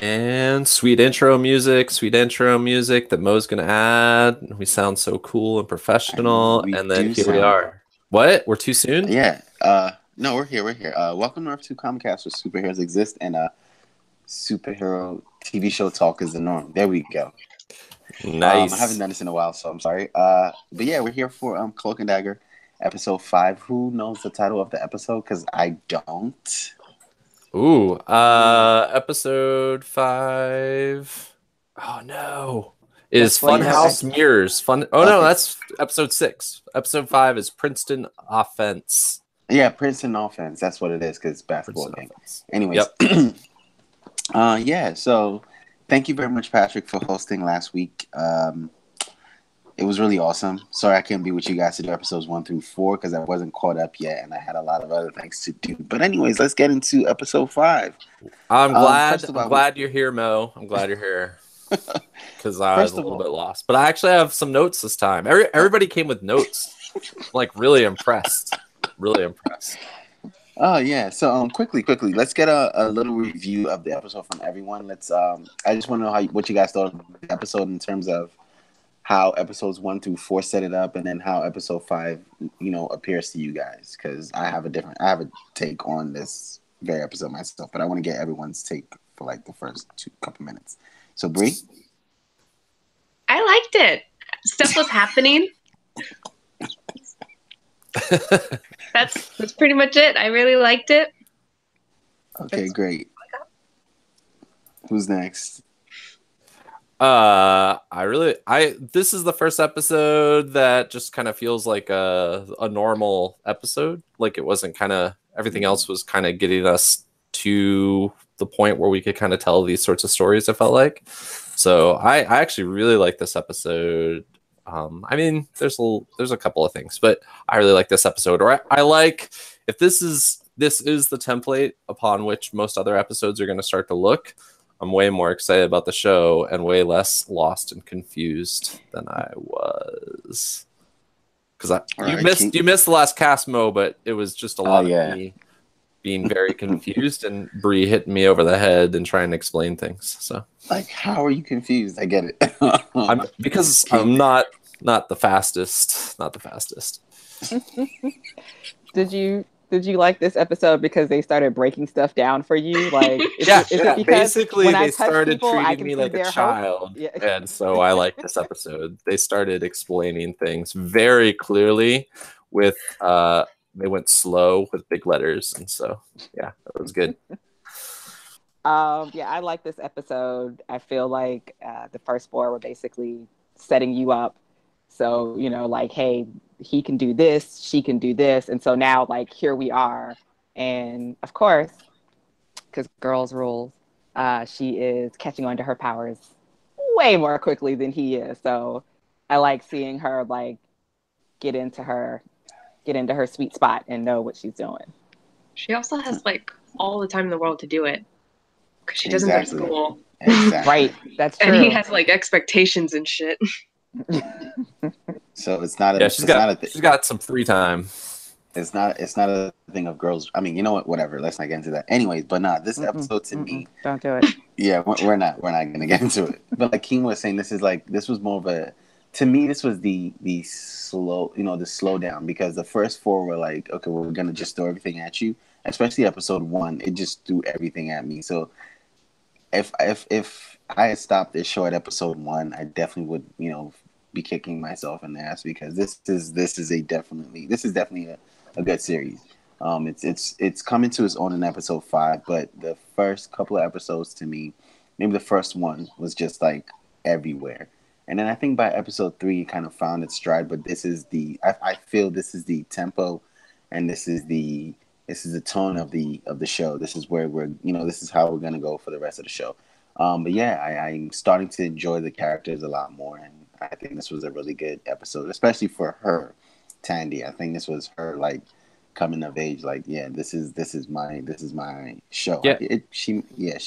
And sweet intro music that Mo's gonna add. We sound so cool and I know professional, we and then do here we sound. are. What? We're too soon? Yeah. No, we're here. We're here. Welcome to Earth 2 Comcast, where superheroes exist and superhero TV show talk is the norm. There we go. I haven't Nice. done this in a while, so I'm sorry. But yeah, we're here for Cloak and Dagger, episode 5. Who knows the title of the episode? Because I don't. Ooh, episode 5. Oh no. That's Is what Funhouse Mirrors fun? Oh no, Okay. that's episode 6. Episode 5 is Princeton Offense. Yeah, Princeton offense. That's what it is. Because basketball Princeton game. Offense. Anyways. Yep. Yeah. So thank you very much, Patrick, for hosting last week. It was really awesome. Sorry I couldn't be with you guys to do episodes 1 through 4 because I wasn't caught up yet and I had a lot of other things to do. But anyways, let's get into episode 5. I'm glad. First of I'm all, glad you're here, Mo. I'm glad you're here because I was first a of little all, bit lost. But I actually have some notes this time. Everybody came with notes. I'm like really impressed. Really impressed. oh yeah. So quickly, let's get a little review of the episode from everyone. Let's I just want to know what you guys thought of the episode in terms of how episodes 1 through 4 set it up, and then how episode 5, appears to you guys. Because I have a take on this very episode myself, but I want to get everyone's take for like the first couple minutes. So Bree, I liked it. Stuff was happening. That's pretty much it. I really liked it. okay, great. Who's next? This is the first episode that just kind of feels like a normal episode. Like it wasn't everything else was kind of getting us to the point where we could kind of tell these sorts of stories, I felt like. So I actually really like this episode. I mean, there's a couple of things, but I really like this episode. Or I like if this is the template upon which most other episodes are going to start to look. I'm way more excited about the show and way less lost and confused than I was. Because you missed the last cast, Mo, but it was just a lot of me being very confused and Bree hitting me over the head and trying to explain things. So, like, how are you confused? I get it. Because I'm not the fastest. Not the fastest. Did you like this episode because they started breaking stuff down for you? Like, is it because basically when they started treating me like a hope? child, Yeah. and so I like this episode. They started explaining things very clearly. With they went slow with big letters, and so yeah, that was good. Yeah, I like this episode. I feel like the first 4 were basically setting you up. So, like, hey, he can do this, she can do this. And so now, like, here we are. And of course, because girls rules, she is catching on to her powers way more quickly than he is. So I like seeing her, like, get into her sweet spot and know what she's doing. She also has like all the time in the world to do it because she doesn't go to school. Exactly. Right, that's true. And he has like expectations and shit. So it's not a. She's got some free time. It's not a thing of girls. I mean, you know what? Whatever. Let's not get into that. Anyways, but this episode to me. Don't do it. Yeah, we're not gonna get into it. But like Keem was saying, this was more of a. To me, this was the slow, the slowdown, because the first 4 were like, okay, we're gonna just throw everything at you. Especially episode 1, it just threw everything at me. So if I had stopped this show at episode 1, I definitely would, be kicking myself in the ass, because this is definitely a good series. It's coming to its own in episode 5, but the first couple of episodes, to me, maybe the first one, was just like everywhere. And then I think by episode 3 it kind of found its stride, but I feel this is the tempo, and this is the tone of the show. This is where this is how we're gonna go for the rest of the show. But yeah, I'm starting to enjoy the characters a lot more, and I think this was a really good episode, especially for her, Tandy. I think this was her like coming of age. Like, yeah, this is my show. Yeah. She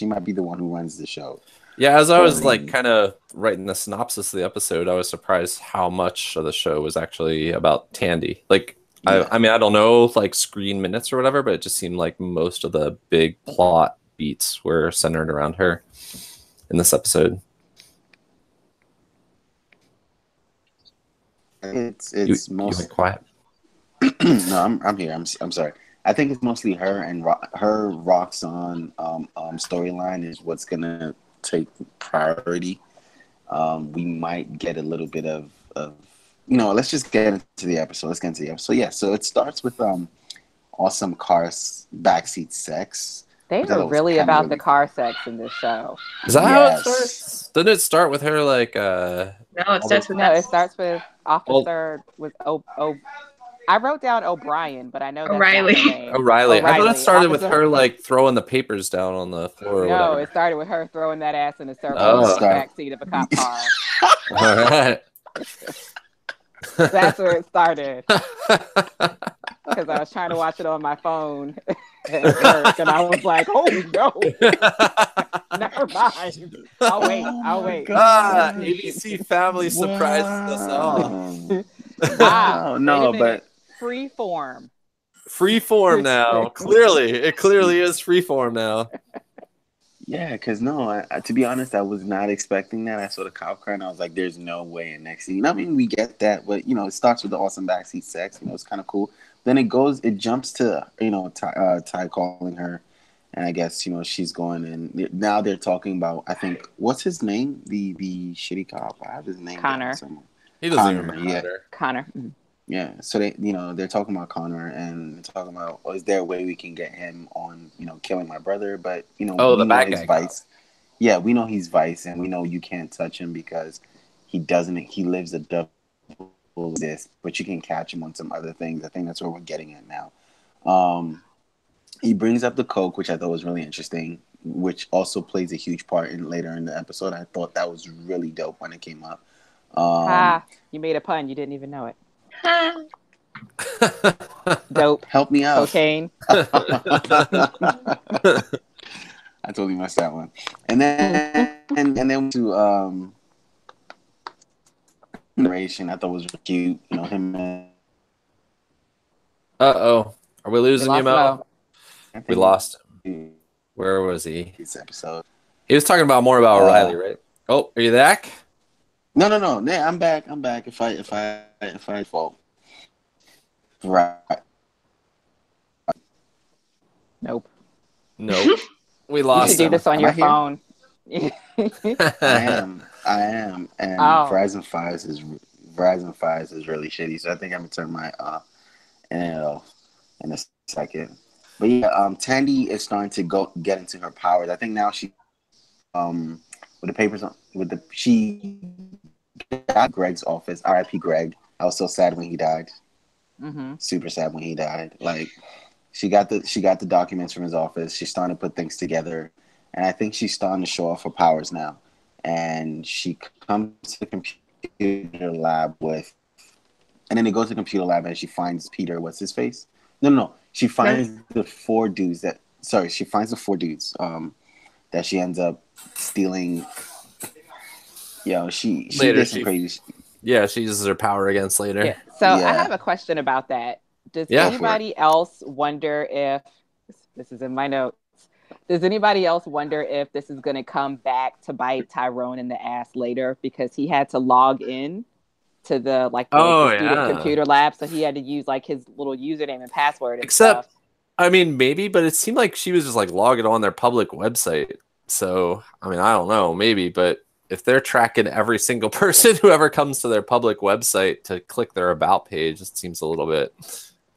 might be the one who runs the show. Yeah, as I was like kind of writing the synopsis of the episode, I was surprised how much of the show was actually about Tandy. Like, I mean, I don't know, like screen minutes or whatever, but it just seemed like most of the big plot beats were centered around her in this episode. It's You most went quiet. no, I'm here. I'm sorry. I think it's mostly her and her Roxanne storyline is what's gonna take priority. We might get a little bit of let's just get into the episode. Let's get into the episode. Yeah, so it starts with awesome car backseat sex. They are really about the car sex in this show. Is that how it starts? Didn't it start with her like No, it starts with it starts with Officer with I wrote down O'Brien, but I know that's O'Reilly. not her name. O'Reilly. I thought it started with Officer. her like throwing the papers down on the floor. Or no, whatever. It started with her throwing that ass in a circle Oh. in the backseat of a cop car. All right. That's where it started. Because I was trying to watch it on my phone and I was like, oh no. Never mind. I'll wait. ABC Family surprises us all. Wow. No, but Freeform now. It clearly is freeform now. Yeah, because to be honest, I was not expecting that. I saw the cop car and I was like, there's no way. And next thing, I mean, we get that, but it starts with the awesome backseat sex. It's kind of cool. Then it jumps to Ty calling her, and I guess she's going, and now they're talking about, I think, what's his name? The shitty cop. I have his name. Connor. He doesn't even remember. Yeah. Connor. Yeah, so they're talking about Connor and they're talking about, is there a way we can get him on, killing my brother? But we the bad guy vice. Yeah, we know he's vice, and we know you can't touch him because he lives a double exist, but you can catch him on some other things. I think that's where we're getting at now. He brings up the coke, which I thought was really interesting, which also plays a huge part later in the episode. I thought that was really dope when it came up. You made a pun. You didn't even know it. Dope. Help me out. Cocaine. I totally missed that one. And then to narration, I thought was cute. Him and Are we losing you, Mel? We lost him. Where was he? This episode. He was talking more about O'Reilly, right? Oh, are you back? No. Yeah, I'm back. If I fall. Right. Nope. We lost. You should do this on your phone. I am. And Verizon 5 is really shitty. So I think I'm gonna turn my internet off in a second. But yeah, Tandy is starting to get into her powers. I think now she with the papers on she got Greg's office. R.I.P. Greg. I was so sad when he died. Mm-hmm. Super sad when he died. Like she got the documents from his office. She's starting to put things together, and I think she's starting to show off her powers now. And she comes to the computer lab and then they go to the computer lab and she finds Peter. What's his face? No. She finds the four dudes that she ends up stealing. She did some crazy. Yeah, she uses her power against later. Yeah. So I have a question about that. Does anybody else wonder if this is in my notes? Does anybody else wonder if this is going to come back to bite Tyrone in the ass later because he had to log in to the student computer lab, so he had to use his little username and password and stuff. I mean, maybe, but it seemed like she was just logging on their public website. So, I mean, I don't know, maybe, but if they're tracking every single person who ever comes to their public website to click their about page, it seems a little bit.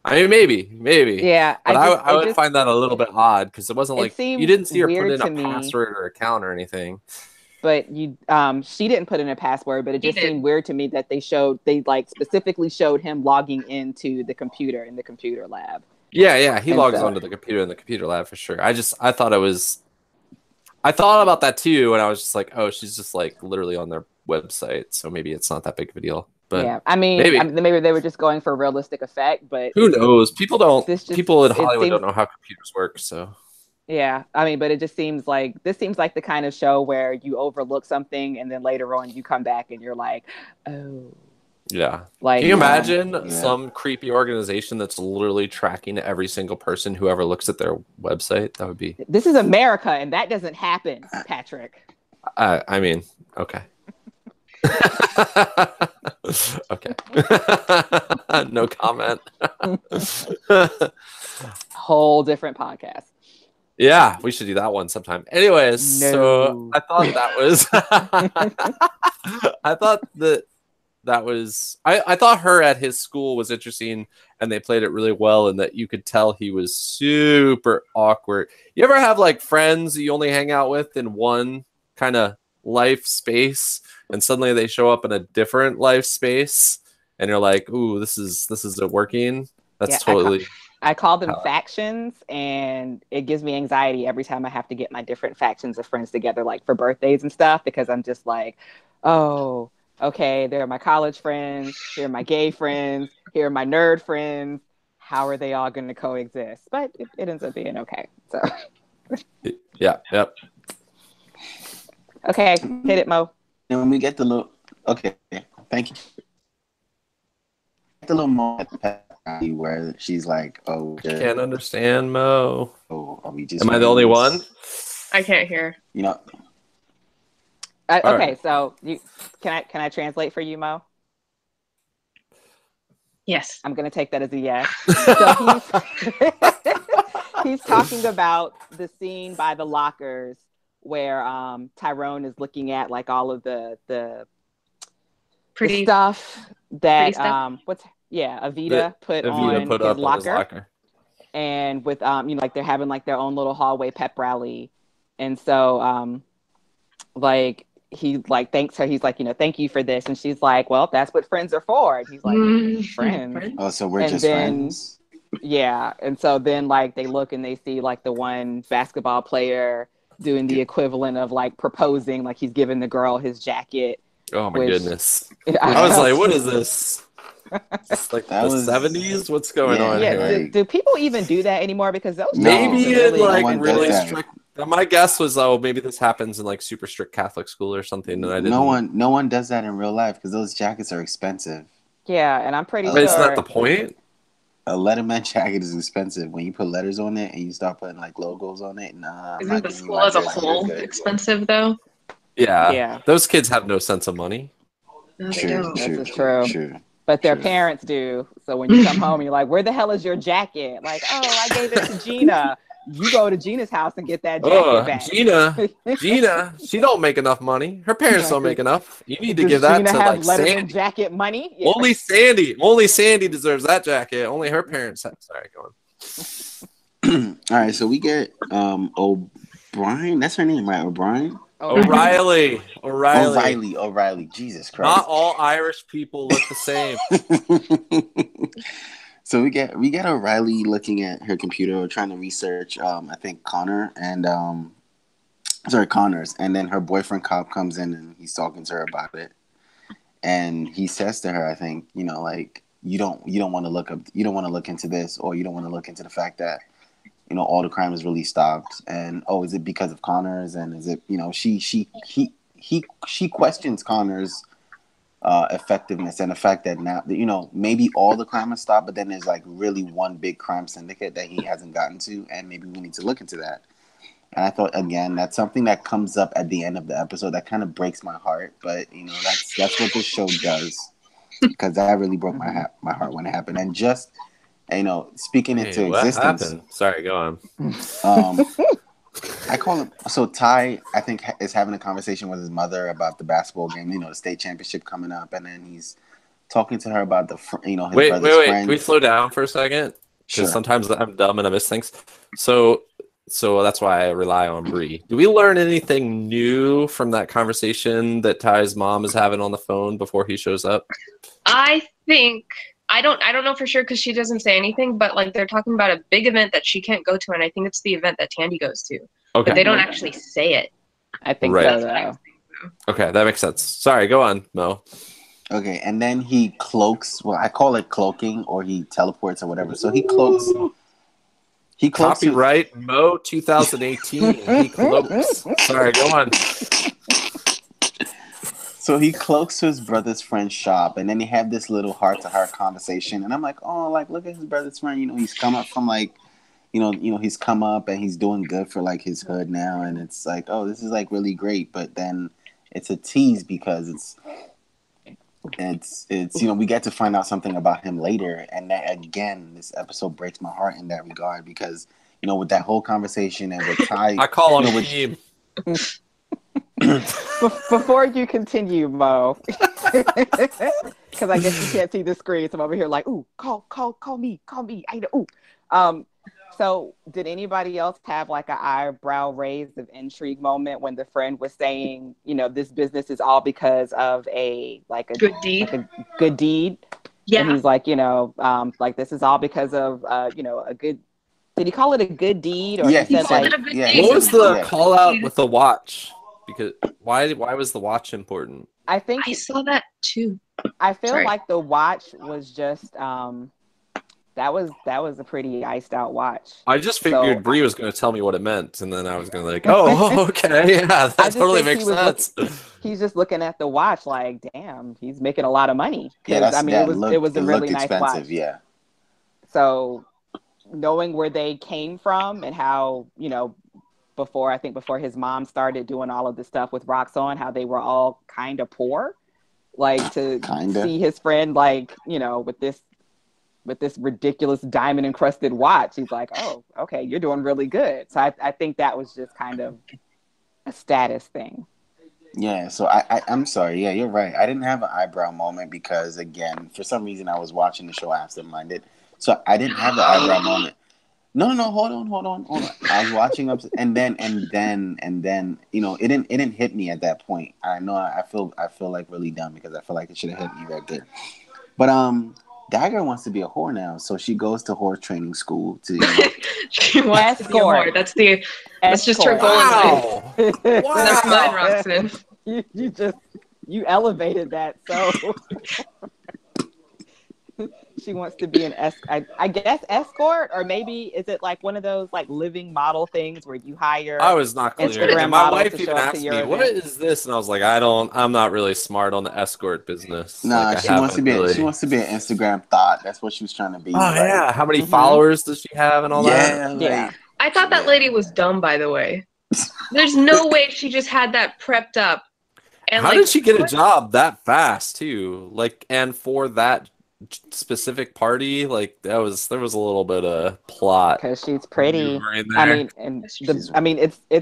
I mean, maybe. Yeah, but I would find that a little bit odd because it wasn't you didn't see her put in a password or account or anything. But she didn't put in a password, but it just seemed weird to me that they specifically showed him logging into the computer in the computer lab. Yeah, he logs onto the computer in the computer lab for sure. I thought about that too, and I was just like, oh, she's just literally on their website, so maybe it's not that big of a deal. But yeah, I mean, maybe they were just going for realistic effect, but who knows? People in Hollywood don't know how computers work, so. Yeah, I mean, but it just seems like the kind of show where you overlook something and then later on you come back and you're like, oh. Yeah. Like, Can you imagine Yeah. some creepy organization that's literally tracking every single person who ever looks at their website? That would be. this is America, and that doesn't happen, Patrick. I mean, okay. Okay. No comment. Whole different podcast. Yeah, we should do that one sometime. Anyways, so I thought that was I thought her at his school was interesting, and they played it really well, and that you could tell he was super awkward. You ever have like friends you only hang out with in one kind of life space, and suddenly they show up in a different life space, and you're like, ooh, this isn't working. That's totally. I call them factions, and it gives me anxiety every time I have to get my different factions of friends together, like for birthdays and stuff, because I'm just like, oh, okay, they're my college friends, here are my gay friends, here are my nerd friends. How are they all going to coexist? But it ends up being okay. So, Yeah, yep. Okay, hit it, Mo. And when we get the little, okay, thank you. The little moment where she's like, "Oh, I can't understand, Mo. Oh, are we just? Am I the only one? I can't hear. You know. Okay, right. so can I translate for you, Mo? Yes. I'm gonna take that as a yes. So he's talking about the scene by the lockers where Tyrone is looking at like all of the Pretty stuff that stuff? Avita put on his locker. And with like they're having like their own little hallway pep rally, and so like he like thanks her. He's like, thank you for this, and she's like, well, that's what friends are for. And he's like, friends. Oh, so we're just friends. Yeah, and so then like they look and they see like the one basketball player doing the equivalent of like proposing, like he's giving the girl his jacket. Oh my goodness! I was like, what is this? It's like the 70s. What's going on here? Do people even do that anymore? Because those maybe really strict. My guess was, maybe this happens in like super strict Catholic school or something. And I didn't. No one does that in real life because those jackets are expensive. Yeah, and I'm pretty sure. But it's not the point. A Letterman jacket is expensive. When you put letters on it and you start putting like logos on it, Isn't the school as a whole expensive though? Yeah. Those kids have no sense of money. No, they don't. This is true. But their parents do. So when you come home, you're like, where the hell is your jacket? Like, oh, I gave it to Gina. You go to Gina's house and get that jacket back. Gina, she don't make enough money. Her parents don't make enough. You need to give that to like Sandy. Jacket money? Yeah. Only Sandy deserves that jacket. Only her parents have. Sorry, go on. All right, so we get O'Brien. That's her name, right? O'Brien? O'Reilly. Jesus Christ. Not all Irish people look the same. So we get O'Reilly looking at her computer or trying to research I think Connors, and then her boyfriend cop comes in and he's talking to her about it. And he says to her, I think, like you don't want to look into this, or you don't want to look into the fact that all the crime is really stopped, and is it because of Connors, and is it she questions Connors' effectiveness and the fact that now maybe all the crime has stopped, but then there's like really one big crime syndicate that he hasn't gotten to, and maybe we need to look into that. And I thought, again, that's something that comes up at the end of the episode that kind of breaks my heart, but that's what this show does, because that really broke my heart when it happened. And just speaking into existence. Happened? Sorry, go on. I call him. So Ty, I think, is having a conversation with his mother about the basketball game. The state championship coming up, and then he's talking to her about his brother's friend. Wait. Can we slow down for a second? Because sometimes I'm dumb and I miss things. So that's why I rely on Bree. Do we learn anything new from that conversation that Ty's mom is having on the phone before he shows up? I think. I don't know for sure because she doesn't say anything, but like they're talking about a big event that she can't go to, and I think it's the event that Tandy goes to. Okay. But they don't actually say it. I think so, though. Okay, that makes sense. Sorry, go on, Mo. Okay, and then he cloaks. Well, I call it cloaking, or he teleports or whatever. So he cloaks. Copyright Mo 2018. He cloaks. Sorry, go on. So he cloaks to his brother's friend's shop, and then they have this little heart-to-heart conversation. And I'm like, oh, like look at his brother's friend. You know, he's come up from like, he's come up and he's doing good for like his hood now. And it's like, oh, this is like really great. But then it's a tease because it's we get to find out something about him later. And that again, this episode breaks my heart in that regard because with that whole conversation and with Ty, I call him Keem. Before you continue, Mo, because I guess you can't see the screen, so I'm over here like, ooh, call me. I know. Ooh. So did anybody else have like an eyebrow raised of intrigue moment when the friend was saying, this business is all because of a good deed? Like a good deed. Yeah. And he's like, like this is all because of a good. Did he call it a good deed, or yeah, he said like? What was the call out with the watch? Because why was the watch important? I think I saw that too. I feel like the watch was just that was a pretty iced out watch. I just figured Bree was going to tell me what it meant, and then I was going to okay, yeah, that totally makes sense. He's just looking at the watch like, damn, he's making a lot of money. Yeah, it was a really nice watch. Yeah. So knowing where they came from and how before his mom started doing all of this stuff with Roxanne, how they were all kind of poor, like to see his friend like with this ridiculous diamond encrusted watch, he's like, oh, okay, you're doing really good. So I think that was just kind of a status thing. Yeah, so I'm sorry. Yeah, you're right. I didn't have an eyebrow moment because, again, for some reason I was watching the show absent-minded. So I didn't have the eyebrow moment. No, hold on. I was watching up, and then, it didn't hit me at that point. I know I feel like really dumb because I feel like it should have hit me right there. But Dagger wants to be a whore now, so she goes to whore training school to. She wants to be a whore. That's just her goal in life. Never mind, Roxanne. You elevated that so. She wants to be an I guess escort, or maybe is it like one of those like living model things where you hire? I was not clear. Instagram my models wife to even show up asked to your me, event. "What is this?" And I was like, I'm not really smart on the escort business." Nah, she wants to be an Instagram thought. That's what she was trying to be. Oh yeah, how many followers does she have and all that? Yeah. I thought that lady was dumb, by the way. There's no way she just had that prepped up. And how did she get a job that fast too? Like, and for that specific party, like there was a little bit of plot because she's pretty. It's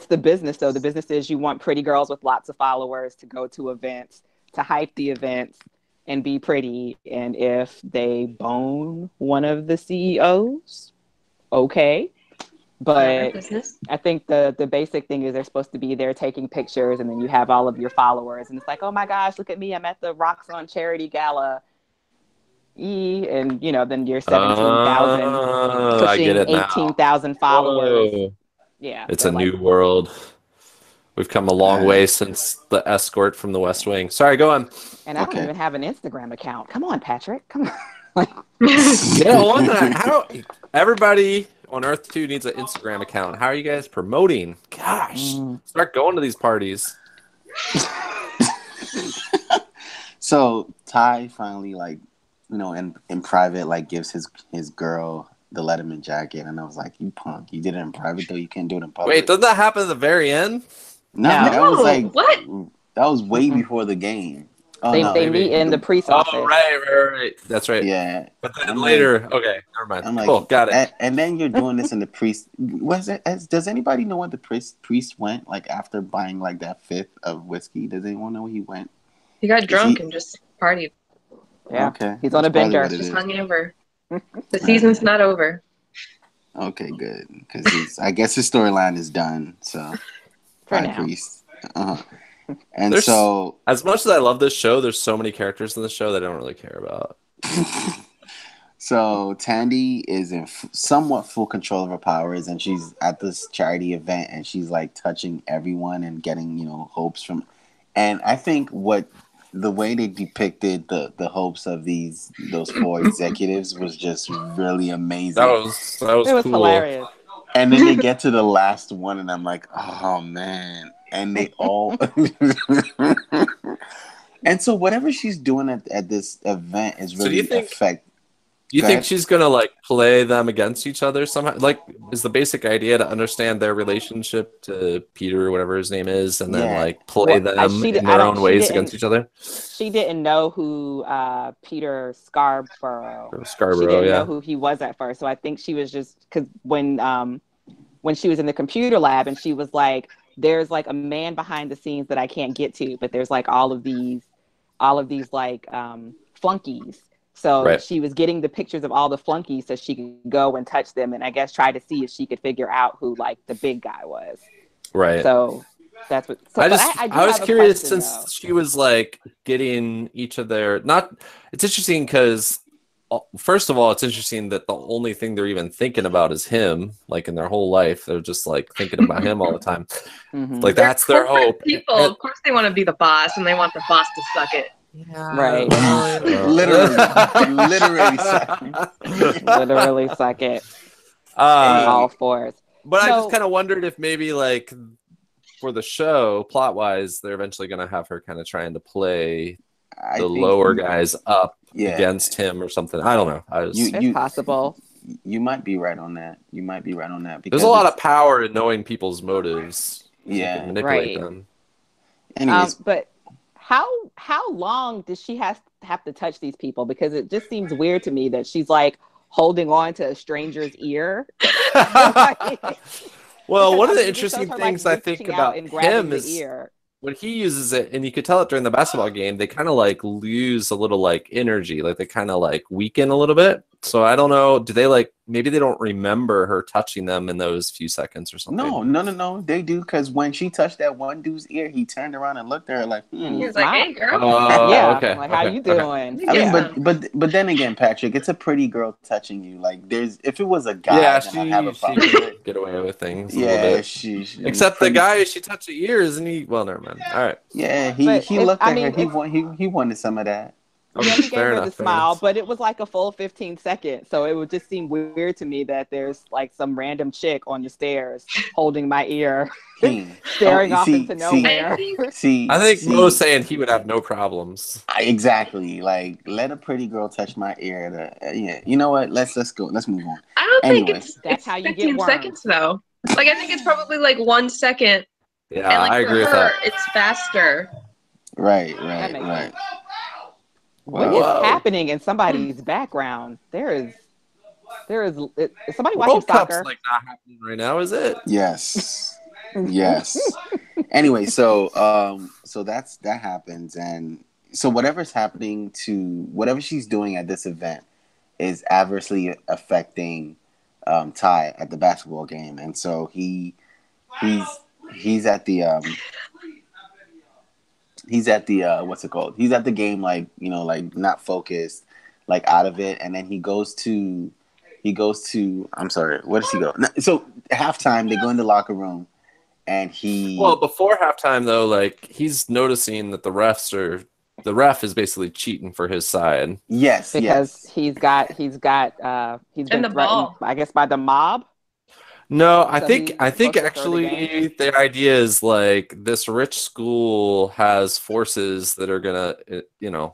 the business though. The business is you want pretty girls with lots of followers to go to events, to hype the events, and be pretty. And if they bone one of the CEOs, okay. But I think the basic thing is they're supposed to be there taking pictures, and then you have all of your followers, and it's like, oh my gosh, look at me, I'm at the Roxanne charity gala. And then you're 17,000 pushing 18,000 followers. Whoa. Yeah, it's a new world. We've come a long way since the escort from the West Wing. Sorry, go on. And I don't even have an Instagram account. Come on, Patrick. Come on. How everybody on Earth 2 needs an Instagram account. How are you guys promoting? Gosh, start going to these parties. So Ty finally in private, gives his girl the Letterman jacket, and I was like, "You punk! You did it in private, though. You can't do it in public." Wait, doesn't that happen at the very end? No, that was what? That was way before the game. Oh, they meet in the priest office. Oh, right. That's right. Yeah, but then later, okay, never mind. I'm like, cool, got it. And then you're doing this in the priest. Does anybody know what the priest went after buying that fifth of whiskey? Does anyone know where he went? He got drunk and just partied. Yeah, okay. He's on a bender. Just hungover. The season's not over. Okay, good. Because I guess his storyline is done. So, priest. And so, as much as I love this show, there's so many characters in the show that I don't really care about. So Tandy is in somewhat full control of her powers, and she's at this charity event, and she's touching everyone and getting hopes from. And I think the way they depicted the hopes of those four executives was just really amazing. That was cool. Hilarious. And then they get to the last one, and I'm like, oh man. And they all And so whatever she's doing at this event is really Do you think she's gonna like play them against each other somehow? Like, is the basic idea to understand their relationship to Peter or whatever his name is, and then like play them in their own ways against each other? She didn't know who Peter Scarborough. Scarborough, she didn't know who he was at first. So I think she was just because when she was in the computer lab and she was like, "There's like a man behind the scenes that I can't get to, but there's like all of these like flunkies." So she was getting the pictures of all the flunkies so she could go and touch them and I guess try to see if she could figure out who like the big guy was. Right. So that's what. So I was curious since she was like getting each of their It's interesting because first of all, it's interesting that the only thing they're even thinking about is him. Like in their whole life, they're just like thinking about him all the time. Like that's their hope. People, of course, they want to be the boss and they want the boss to suck it. Yeah. Right. literally suck it. All fours. But I just kind of wondered if maybe like for the show, plot wise, they're eventually going to have her kind of trying to play the lower guys up against him or something. I don't know. It's possible. You might be right on that. Because there's a lot of power in knowing people's motives. Yeah. You can manipulate them. Anyways, but how long does she have to touch these people? Because it just seems weird to me that she's like holding on to a stranger's ear. Well, one of the interesting things I think about him is when he uses it, and you could tell it during the basketball game, they kind of like lose a little like energy, like they kind of like weaken a little bit. So I don't know. Do they like maybe they don't remember her touching them in those few seconds or something? No. They do because when she touched that one dude's ear, he turned around and looked at her like, He was like, "Hey, girl." Okay. Like, how you doing? I mean, but then again, Patrick, it's a pretty girl touching you. Like, if it was a guy, then I'd have a problem with it. Get away with things. Yeah, except the guy she touched the ears, and he. Well, never mind. All right. Yeah, he looked at her. He wanted some of that. Yeah, he gave her the smile, but it was like a full 15 seconds. So it would just seem weird to me that there's like some random chick on the stairs holding my ear, staring off into nowhere. I think Mo's saying he would have no problems. Exactly. Like, let a pretty girl touch my ear. You know what? Let's go. Let's move on. I don't think it's how you 15 seconds though. Like, I think it's probably like 1 second. Yeah, and, like, I agree with that. It's faster. Right. What is happening in somebody's background? Is somebody watching soccer? Like not happening right now, is it? Yes. Anyway, so that happens, and so whatever's happening to whatever she's doing at this event is adversely affecting Ty at the basketball game, and so he's at the what's it called? He's at the game, like, like not focused, like out of it. And then he goes to, I'm sorry, where does he go? So halftime, they go in the locker room and well, before halftime though, like he's noticing that the ref is basically cheating for his side. Yes. Because he's been threatened, I guess, by the mob. No, I think actually the idea is like this rich school has forces that are gonna,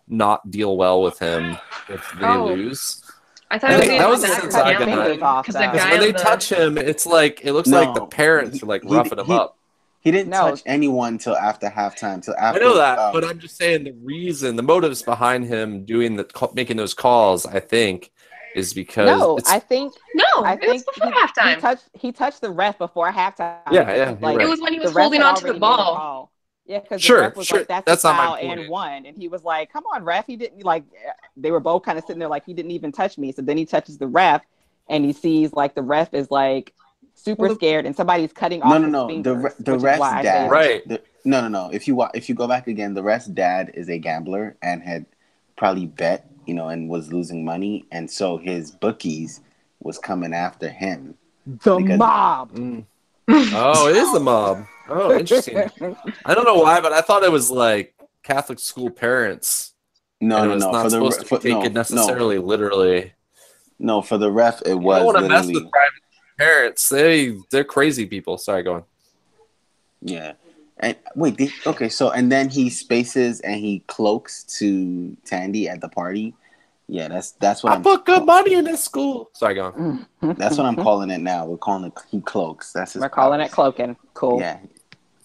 not deal well with him if they lose. I thought that was the sense I got. Because when they touch him, it's like it looks like the parents are like roughing him up. He didn't touch anyone till after halftime. I know that, but I'm just saying the motives behind him making those calls, I think, is because I think before halftime. He touched the ref before halftime. Yeah. Like, it was when he was holding on to the ball. Yeah, because the ref was like, "That's a foul and one," and he was like, "Come on, ref." He didn't like. They were both kind of sitting there like he didn't even touch me. So then he touches the ref, and he sees like the ref is like super scared, and somebody's cutting off his fingers. The ref's dad. Right. No. If you go back again, the ref's dad is a gambler and had probably bet, and was losing money, and so his bookies was coming after him. The mob. Oh, it is the mob. Oh, interesting. I don't know why, but I thought it was like Catholic school parents. No. It's not supposed to be taken necessarily literally. No, for the ref, it was. I don't want to mess with private parents. They're crazy people. Sorry, go on. Yeah. And wait, okay, so and then he spaces and he cloaks to Tandy at the party. Yeah, that's what I put good money in this school. Sorry, go on. That's what I'm calling it now. We're calling it he cloaks. That's his. We're calling it cloaking. Cool. Yeah,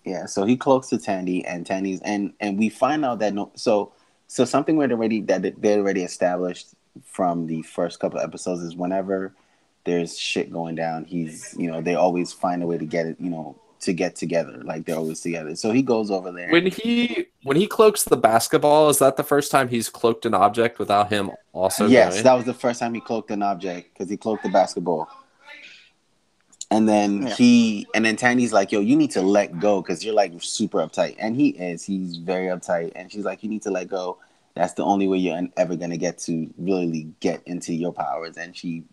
yeah. So he cloaks to Tandy, and Tandy's and we find out that no. So something they already established from the first couple of episodes is whenever there's shit going down, they always find a way to get it, to get together. Like they're always together. So he goes over there. When he cloaks the basketball, is that the first time he's cloaked an object without him also? Yes, that was the first time he cloaked an object because he cloaked the basketball. And then then Tandy's like, yo, you need to let go because you're like super uptight. And he's very uptight. And she's like, you need to let go. That's the only way you're ever going to get to really get into your powers. And she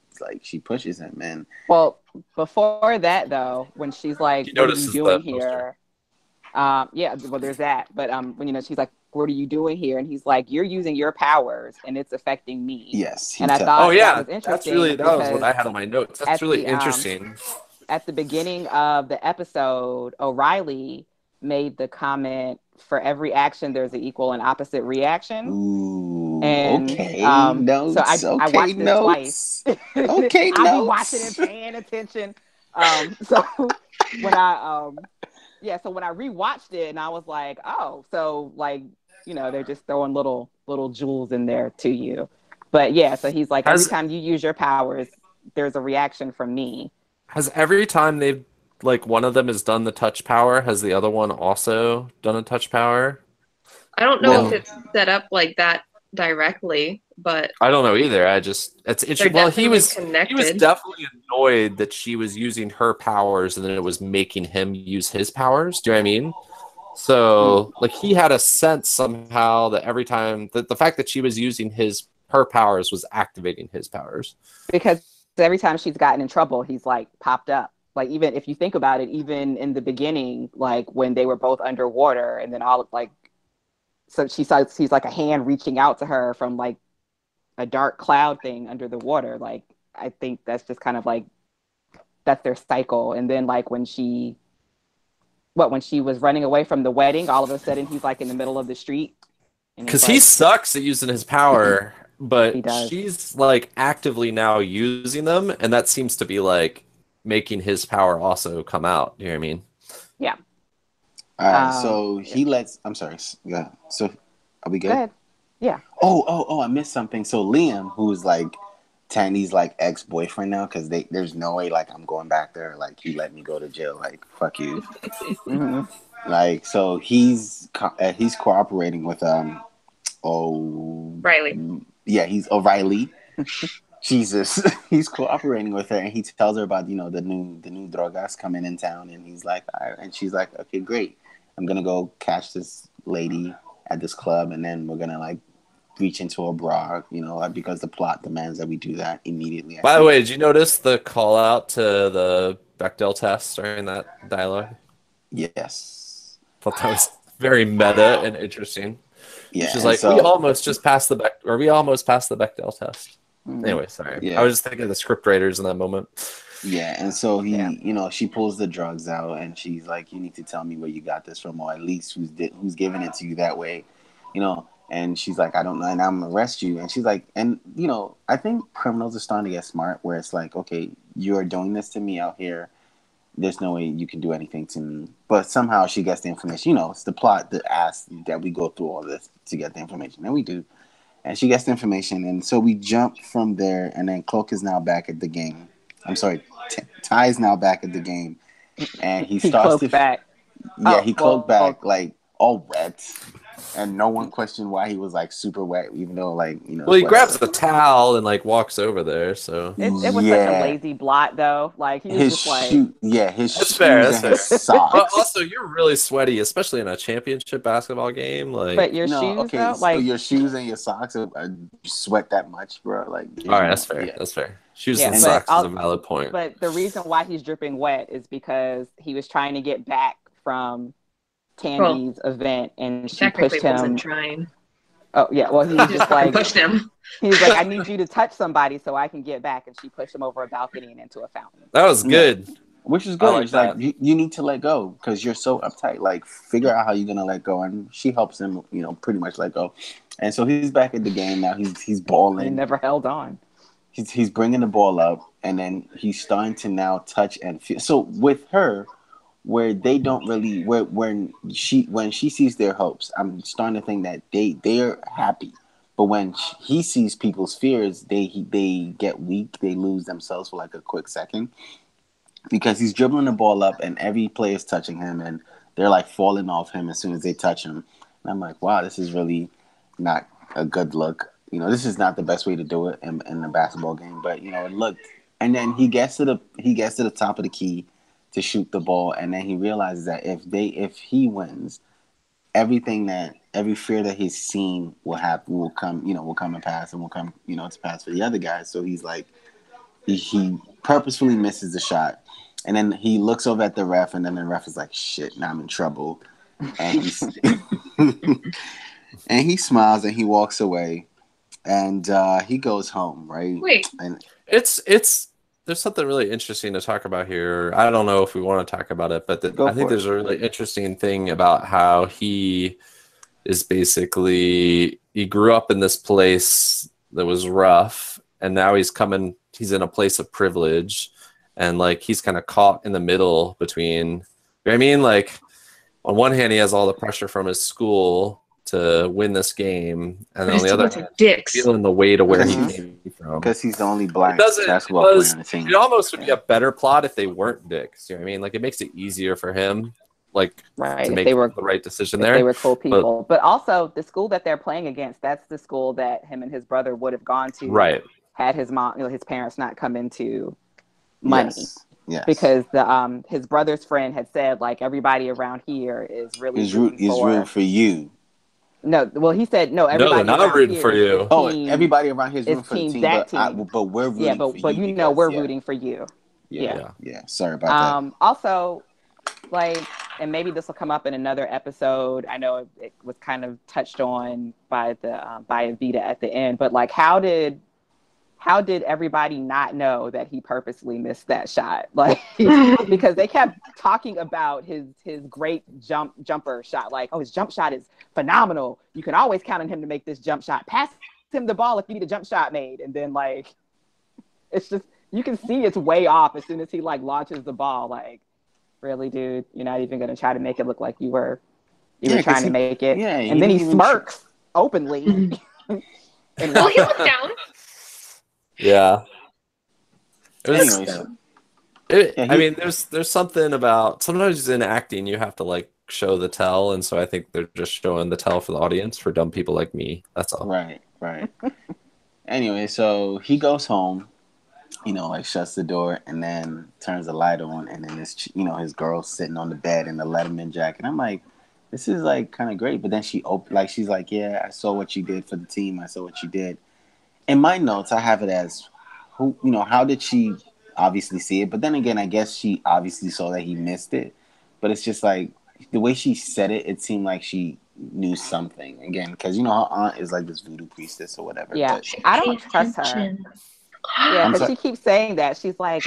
pushes him, man. Well, before that though, when she's like, what are you doing here? There's that. But when she's like, what are you doing here? And he's like, you're using your powers and it's affecting me. Yes. And I thought that was interesting. That was what I had on my notes. That's really interesting. At the beginning of the episode, O'Reilly made the comment, for every action, there's an equal and opposite reaction. Ooh, and, okay. So I watched it twice. Okay, I've been watching and paying attention. So when I rewatched it and I was like, oh, so like, they're just throwing little jewels in there to you. But yeah, so he's like, every time you use your powers, there's a reaction from me. Has every time they've one of them has done the touch power, has the other one also done a touch power? I don't know if it's set up like that directly, but I don't know either. It's interesting. Well, he was definitely annoyed that she was using her powers and then it was making him use his powers. Do you know what I mean? So he had a sense somehow that every time that the fact that she was using her powers was activating his powers. Because every time she's gotten in trouble, he's popped up. Even if you think about it, even in the beginning, when they were both underwater and then so she sees a hand reaching out to her from a dark cloud thing under the water. I think that's just kind of that's their cycle. And then when she was running away from the wedding, all of a sudden he's in the middle of the street. Because he sucks at using his power, but she's actively now using them. And that seems to be making his power also come out. You know what I mean? Yeah. All right. So he lets. I'm sorry. Yeah. So are we good? Go ahead. Yeah. Oh! I missed something. So Liam, who's Tandy's ex-boyfriend now, because there's no way I'm going back there. He let me go to jail. Fuck you. Mm-hmm. So he's cooperating with Riley. Yeah, he's O'Reilly. Jesus, he's cooperating with her, and he tells her about the new drogas coming in town, and he's like, all right. And she's like, okay, great, I'm gonna go catch this lady at this club, and then we're gonna reach into a bra, because the plot demands that we do that immediately. By the way, did you notice the call out to the Bechdel test during that dialogue? Yes, I thought that was very meta and interesting. Yeah, she's like, we almost passed the Bechdel test. Anyway, sorry. Yeah. I was just thinking of the script writers in that moment. Yeah, and so he, she pulls the drugs out, and she's like, "You need to tell me where you got this from, or at least who's giving it to you that way, And she's like, "I don't know, and I'm gonna arrest you." And she's like, and I think criminals are starting to get smart, where it's like, okay, you're doing this to me out here. There's no way you can do anything to me. But somehow she gets the information. It's the plot that asks that we go through all this to get the information, and we do. And she gets the information, and so we jump from there, and then Cloak is now back at the game. I'm sorry, Ty is now back at the game, and he starts to back. Yeah, he cloaked back all wet, and no one questioned why he was super wet, even though Well, he grabs the towel and walks over there. So it was such a lazy blot, though. He was his just shoe, his shoes and his socks. But also, you're really sweaty, especially in a championship basketball game. But your shoes, okay, though, so your shoes and your socks sweat that much, bro. All right, that's fair. Yeah. That's fair. Shoes and socks is a valid point. But the reason why he's dripping wet is because he was trying to get back from Tandy's event, and she pushed him. Wasn't trying. Oh yeah, well he was just pushed him. He was like, "I need you to touch somebody so I can get back," and she pushed him over a balcony and into a fountain. That was good. Which is I good. like It's like that. you need to let go because you're so uptight. Like, figure out how you're gonna let go, and she helps him, pretty much let go. And so he's back in the game now. He's He balling. never held on. He's bringing the ball up, and then he's starting to now touch and feel. So with her, where they don't really, where when she sees their hopes, I'm starting to think that they're happy. But when he sees people's fears, they get weak. They lose themselves for like a quick second because he's dribbling the ball up and every player's touching him and they're like falling off him as soon as they touch him. And I'm like, wow, this is really not a good look. This is not the best way to do it in a basketball game, but it looked. And then he gets to the top of the key to shoot the ball, and then he realizes that if he wins, every fear that he's seen will come and pass and will come to pass for the other guys. So he's like, he purposefully misses the shot, and then he looks over at the ref, and then the ref is like, "Shit, now I'm in trouble," and he's and he smiles and he walks away, and he goes home, right? Wait. And It's there's something really interesting to talk about here. I don't know if we want to talk about it, but Go I think for it. there's a really interesting thing about how he is basically he grew up in this place that was rough, and now he's in a place of privilege, and like he's kind of caught in the middle between, you know what I mean? Like on one hand he has all the pressure from his school to win this game, and But then on his the other teammates hand are dicks. feeling the weight of where he Mhm. came from. because he's the only It black doesn't. basketball player on the team. It almost would be a better plot if they weren't dicks. You know what I mean? Like it makes it easier for him, like Right. to If make they were the right decision if there. they were cool But people. But also the school that they're playing against, that's the school that him and his brother would have gone to right, had his mom, his parents not come into money. Yes. Because his brother's friend had said like everybody around here is really He's rooting rooting for. for you. No, well, he said no. no, they're Everybody not around rooting here for is you. Oh, team. everybody around here is Is rooting for the team team, that but team. but we're Yeah, rooting for but you we're because rooting for you. Yeah. yeah. Sorry about that. Also, like, and maybe this will come up in another episode. I know it was kind of touched on by Evita at the end, but like, how did everybody not know that he purposely missed that shot? Like, because they kept talking about his great jumper shot. Like, oh, his jump shot is phenomenal. You can always count on him to make this jump shot. Pass him the ball if you need a jump shot made. And then like, it's just, you can see it's way off as soon as he like launches the ball. Like, really, dude, you're not even going to try to make it look like you were trying to make it. Yeah, and then he smirks openly. And Will walks he out. look down? Yeah. Anyways, I mean, there's something about sometimes in acting you have to like show the tell, and so I think they're just showing the tell for the audience for dumb people like me. That's all. right. Anyway, so he goes home, like shuts the door and then turns the light on, and then his girl's sitting on the bed in the Letterman jacket. I'm like, this is like kind of great, but then she's like, yeah, I saw what you did for the team. I saw what you did. In my notes, I have it as how did she obviously see it? But then again, I guess she obviously saw that he missed it. But it's just like the way she said it, it seemed like she knew something. Again, because her aunt is like this voodoo priestess or whatever. Yeah, But I don't trust her. Yeah, because she keeps saying that. She's like,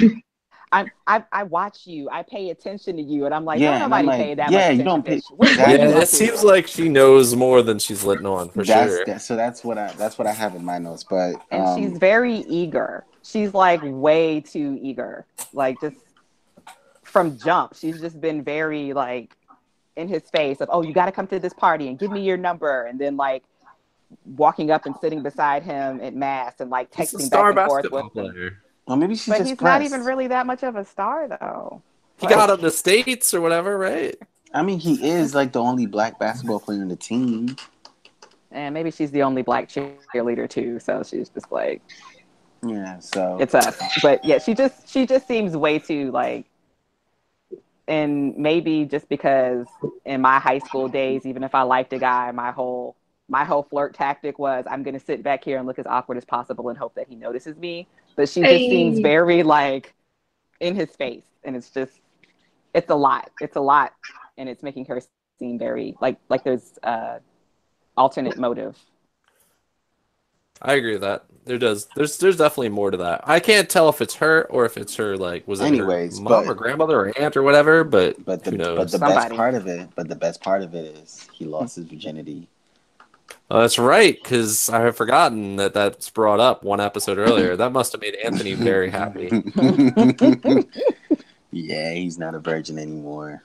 I watch you. I pay attention to you. And I'm like, yeah, don't and I'm nobody like, pay that yeah, much you attention, don't pay. bitch. What Exactly. Yeah, you up it to? seems like she knows more than she's letting on for sure. So that's what I have in my notes. But And she's very eager. She's like way too eager. Like just from jump, she's just been very like in his face of, oh, you got to come to this party and give me your number. And then like walking up and sitting beside him at mass and like He's a texting star back and forth with basketball him. player. well, maybe she's But just he's pressed. not even really that much of a star though. He got up the States or whatever, right? I mean, he is like the only black basketball player on the team. And maybe she's the only black cheerleader too, so she's just like, Yeah, so it's us. But yeah, she just seems way too like, and maybe just because in my high school days, even if I liked a guy, my whole flirt tactic was I'm gonna sit back here and look as awkward as possible and hope that he notices me. But she just seems very like in his face, and it's a lot, and it's making her seem very like there's alternate motive. I agree with that. There's definitely more to that. I can't tell if it's her or if it's her like was it her mom or grandmother or aunt or whatever, but who knows? The best part of it is he lost his virginity. Oh, that's right, because I have forgotten that that's brought up one episode earlier. That must have made Anthony very happy. Yeah, he's not a virgin anymore.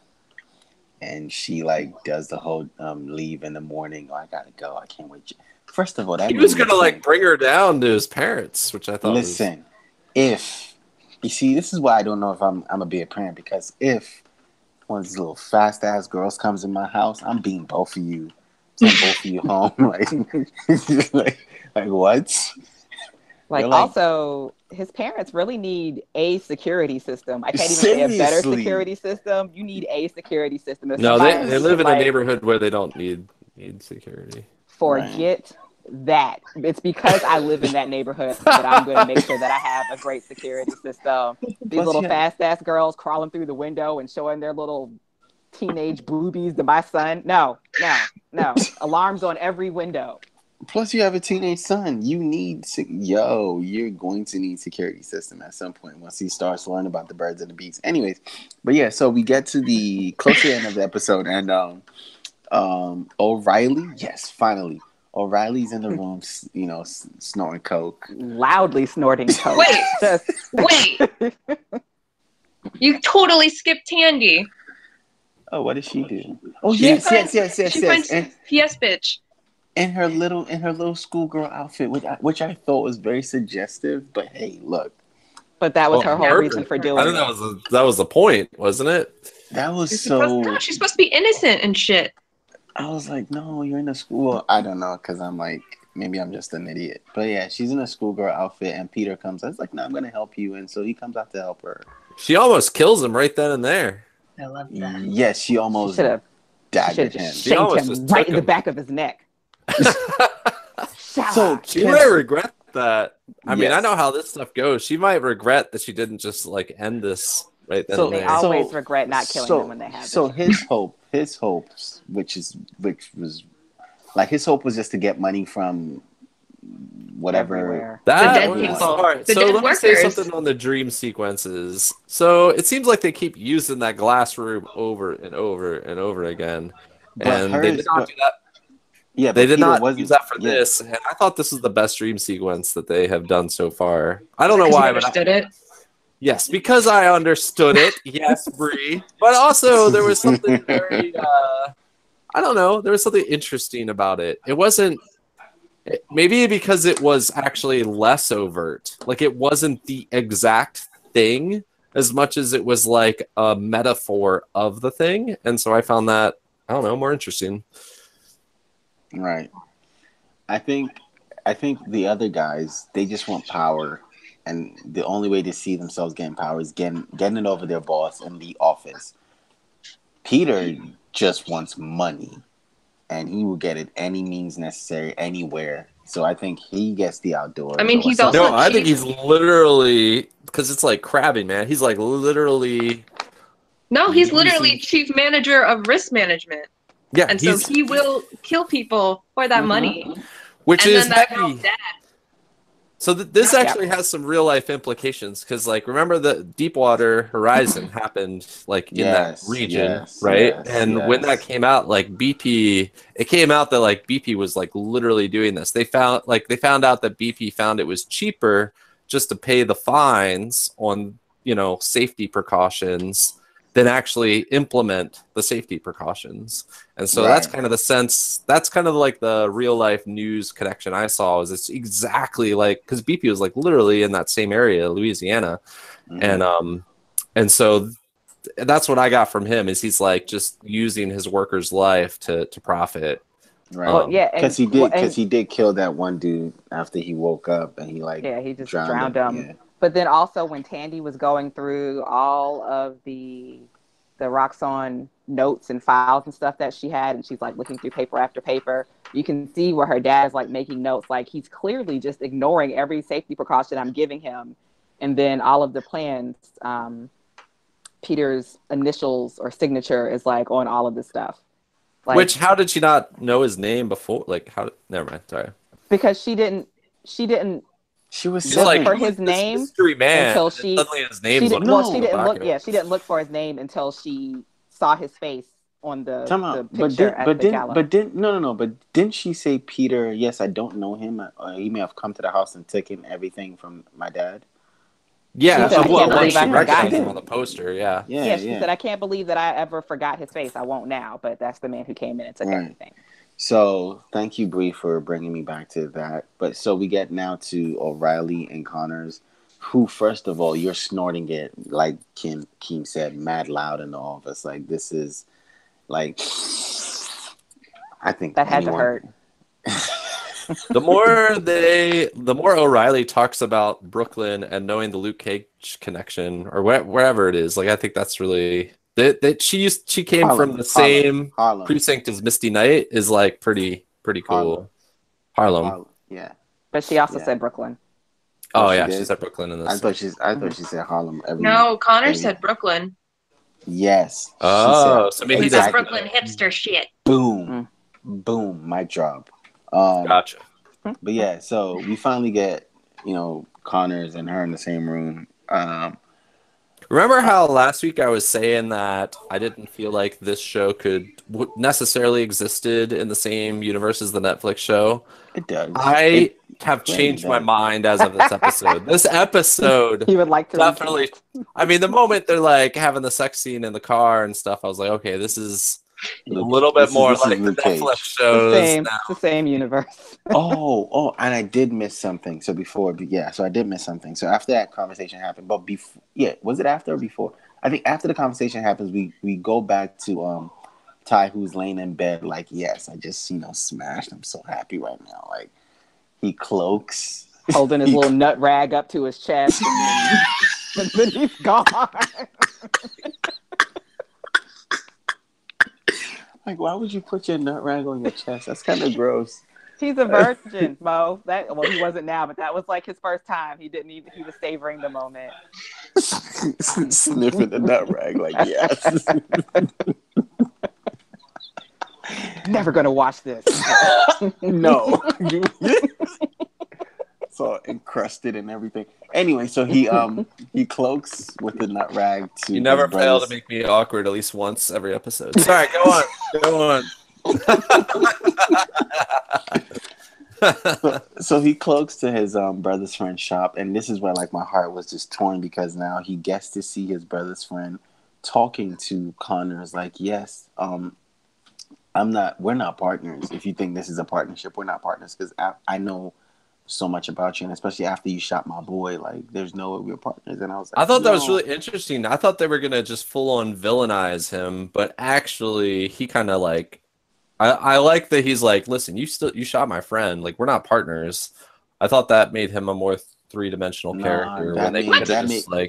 And she like does the whole leave in the morning. Oh, I gotta go. I can't wait. First of all, that he was gonna like bring her down to his parents, which I thought. Listen, if you see, this is why I don't know if I'm gonna be a parent, because if one of these little fast ass girls comes in my house, I'm beating both of you. Send both of you home. like what? Like also, his parents really need a security system. I can't even say a better security system. You need a security system. No, they live in a neighborhood where they don't need security. Forget that. It's because I live in that neighborhood that I'm going to make sure that I have a great security system. These little fast-ass girls crawling through the window and showing their little teenage boobies to my son. No. Alarms on every window. Plus, you have a teenage son. You're going to need security system at some point once he starts learning about the birds and the bees. Anyways, but yeah, so we get to the closer end of the episode, and O'Reilly, yes, finally, O'Reilly's in the room, snorting coke, loudly snorting coke. Wait, you totally skipped Tandy. Oh, what did she do? Oh, yes. She finds PS bitch. In her little schoolgirl outfit, which I thought was very suggestive, but hey, look. But that was her whole reason for doing it. I think that was the point, wasn't it? That was she's supposed to be innocent and shit. I was like, no, you're in a school. I don't know, because I'm like, maybe I'm just an idiot. But yeah, she's in a schoolgirl outfit, and Peter comes. I was like, no, I'm going to help you. And so he comes out to help her. She almost kills him right then and there. I love that. Yes, she almost daggered him. She shanked him right in the back of his neck. So she might regret that. I mean, I know how this stuff goes. She might regret that she didn't just like end this right then. So they always regret not killing them when they have. So his hopes, which was like his hope was just to get money from whatever. Everywhere. The dead people. Right. So let me say something on the dream sequences. So it seems like they keep using that glass room over and over and over again, and they did not do that. Yeah, they did not use that for this, and I thought this was the best dream sequence that they have done so far. I don't know why, but understood it. Yes, because I understood it. Yes, Bree. But also there was something very, I don't know, there was something interesting about it. It wasn't, maybe because it was actually less overt. Like it wasn't the exact thing as much as it was like a metaphor of the thing, and so I found that, I don't know, more interesting. Right. I think the other guys, they just want power, and the only way to see themselves getting power is getting it over their boss in the office. Peter just wants money, and he will get it any means necessary anywhere. So I think he gets the outdoors. I mean, he's also I think he's literally, because it's like crabbing, man. He's like literally. No, he's literally chief manager of risk management. Yeah, and so he will kill people for that money, which is heavy. So this actually has some real life implications, because like remember the Deepwater Horizon happened like in that region, right? And when that came out, like BP, it came out that like BP was like literally doing this. They found out that BP found it was cheaper just to pay the fines on safety precautions than actually implement the safety precautions. And so that's kind of the sense, that's kind of like the real life news connection I saw, is it's exactly like, because BP was like literally in that same area, Louisiana. And so that's what I got from him, is he's like just using his worker's life to profit. Right. Because he did kill that one dude after he woke up, and he just drowned him. Yeah. But then also when Tandy was going through all of the Roxxon notes and files and stuff that she had, and she's like looking through paper after paper, you can see where her dad's like making notes, like he's clearly just ignoring every safety precaution I'm giving him. And then all of the plans, Peter's initials or signature is like on all of this stuff. Like, which, how did she not know his name before? Like, never mind, sorry. Because she didn't she didn't She was look like, for "Who is his this name mystery man?" until And she suddenly his she name's didn't. on Well, the she didn't back look. of Yeah, it. she didn't look for his name until she saw his face on the Come on, picture at the gala. but didn't she say, Peter? Yes, I don't know him. He may have come to the house and taken everything from my dad. Yeah, said, "I well, can't when believe she I forgot recognized him." him on the poster, yeah. Yeah, she said, "I can't believe that I ever forgot his face. I won't now, but that's the man who came in and took everything." So thank you, Bree, for bringing me back to that. But so we get now to O'Reilly and Connors, who, first of all, you're snorting it, like Keem said, mad loud in the office. Like, this is, like, I think that had to hurt. The more O'Reilly talks about Brooklyn and knowing the Luke Cage connection, or wherever it is, like, I think that's really that she came from the same precinct as Misty Knight is like pretty cool. Harlem. Yeah. But she also said Brooklyn. Oh, yeah, she said Brooklyn in this. I thought she said Harlem. No, Connor said Brooklyn. Yes. Oh, so maybe that's Brooklyn hipster shit. Boom. Boom. Mic drop. Gotcha. But yeah, so we finally get, Connors and her in the same room. Remember how last week I was saying that I didn't feel like this show could necessarily existed in the same universe as the Netflix show? It does. I have changed my mind as of this episode. This episode, you would like to definitely. I mean, the moment they're like having the sex scene in the car and stuff, I was like, okay, this is a little bit more like the Netflix shows. It's the same universe. oh, and I did miss something. So I did miss something. So after that conversation happened, but was it after or before? I think after the conversation happens, we go back to Ty, who's laying in bed, like, yes, I just smashed. I'm so happy right now. Like, he cloaks, holding his little nut rag up to his chest, and then he's gone. Like, why would you put your nut rag on your chest? That's kind of gross. He's a virgin, Mo. He wasn't now, but that was like his first time. He was savoring the moment. Sniffing the nut rag, like, yes. Never gonna watch this. No. It's all encrusted and everything. Anyway, so he cloaks with the nut rag to. You never fail to make me awkward at least once every episode. Sorry, go on. So he cloaks to his brother's friend's shop, and this is where like my heart was just torn, because now he gets to see his brother's friend talking to Connors like, yes, we're not partners. If you think this is a partnership, we're not partners, because I know so much about you, and especially after you shot my boy, like, there's no way we're partners. And I was like, I thought that was really interesting. I thought they were gonna just full on villainize him, but actually he kind of like, I like that he's like, listen, you shot my friend, like, we're not partners. I thought that made him a more three-dimensional character. That made because he's still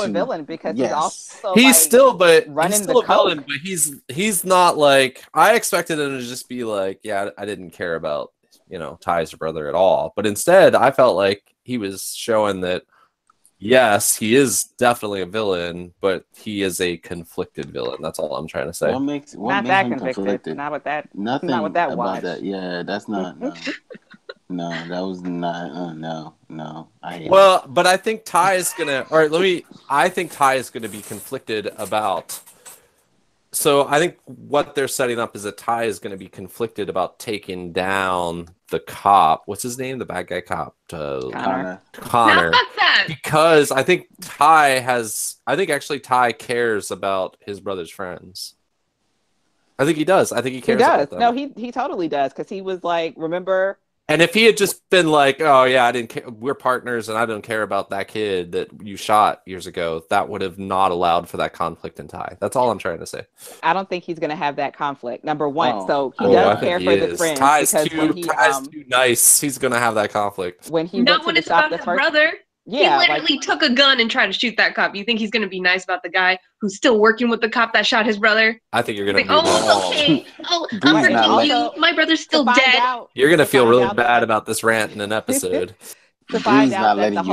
a villain, because he's also running the villain, but he's not like, I expected him to just be like, yeah, I didn't care about Ty's brother at all, but instead I felt like he was showing that yes, he is definitely a villain, but he is a conflicted villain. That's all I'm trying to say. What makes him conflicted? Not with that. Nothing not with that about watch. that. Yeah, that's not. No, that was not. No. But I think Ty is gonna. All right, I think Ty is gonna be conflicted about. So I think what they're setting up is that Ty is going to be conflicted about taking down the cop. What's his name? The bad guy cop. Connor. No, fuck that. Because I think actually Ty cares about his brother's friends. I think he does. I think he cares about them. No, he totally does, because he was like, remember. And if he had just been like, oh yeah, I didn't care, we're partners and I don't care about that kid that you shot years ago, that would have not allowed for that conflict in Ty. That's all I'm trying to say. I don't think he's going to have that conflict. Number one, so he does care for the friends. Ty's too nice. He's going to have that conflict. When he not when it's about his brother. Yeah, he literally took a gun and tried to shoot that cop. You think he's going to be nice about the guy who's still working with the cop that shot his brother? I think you're going to be okay. Oh, I'm forgiving you. My brother's still dead. You're going to feel really bad about this rant in an episode. To find out that the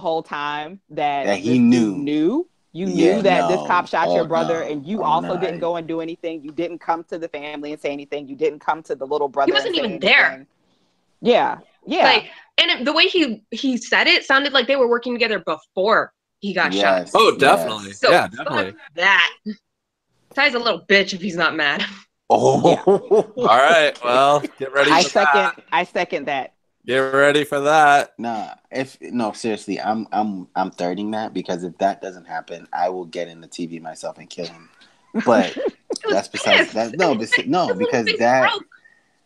whole time that he knew, You knew that this no. cop shot your brother, No. and you Oh, also no. didn't go and do anything. You didn't come to the family and say anything. You didn't come to the little brother. He wasn't and say even there. anything. Yeah. Like, and the way he said it sounded like they were working together before he got shot. Oh, definitely. So yeah, definitely. That Ty's a little bitch if he's not mad. Oh. Yeah. All right. Well, get ready. I second that. Get ready for that. No, seriously, I'm thirding that, because if that doesn't happen, I will get in the TV myself and kill him. But that's besides that.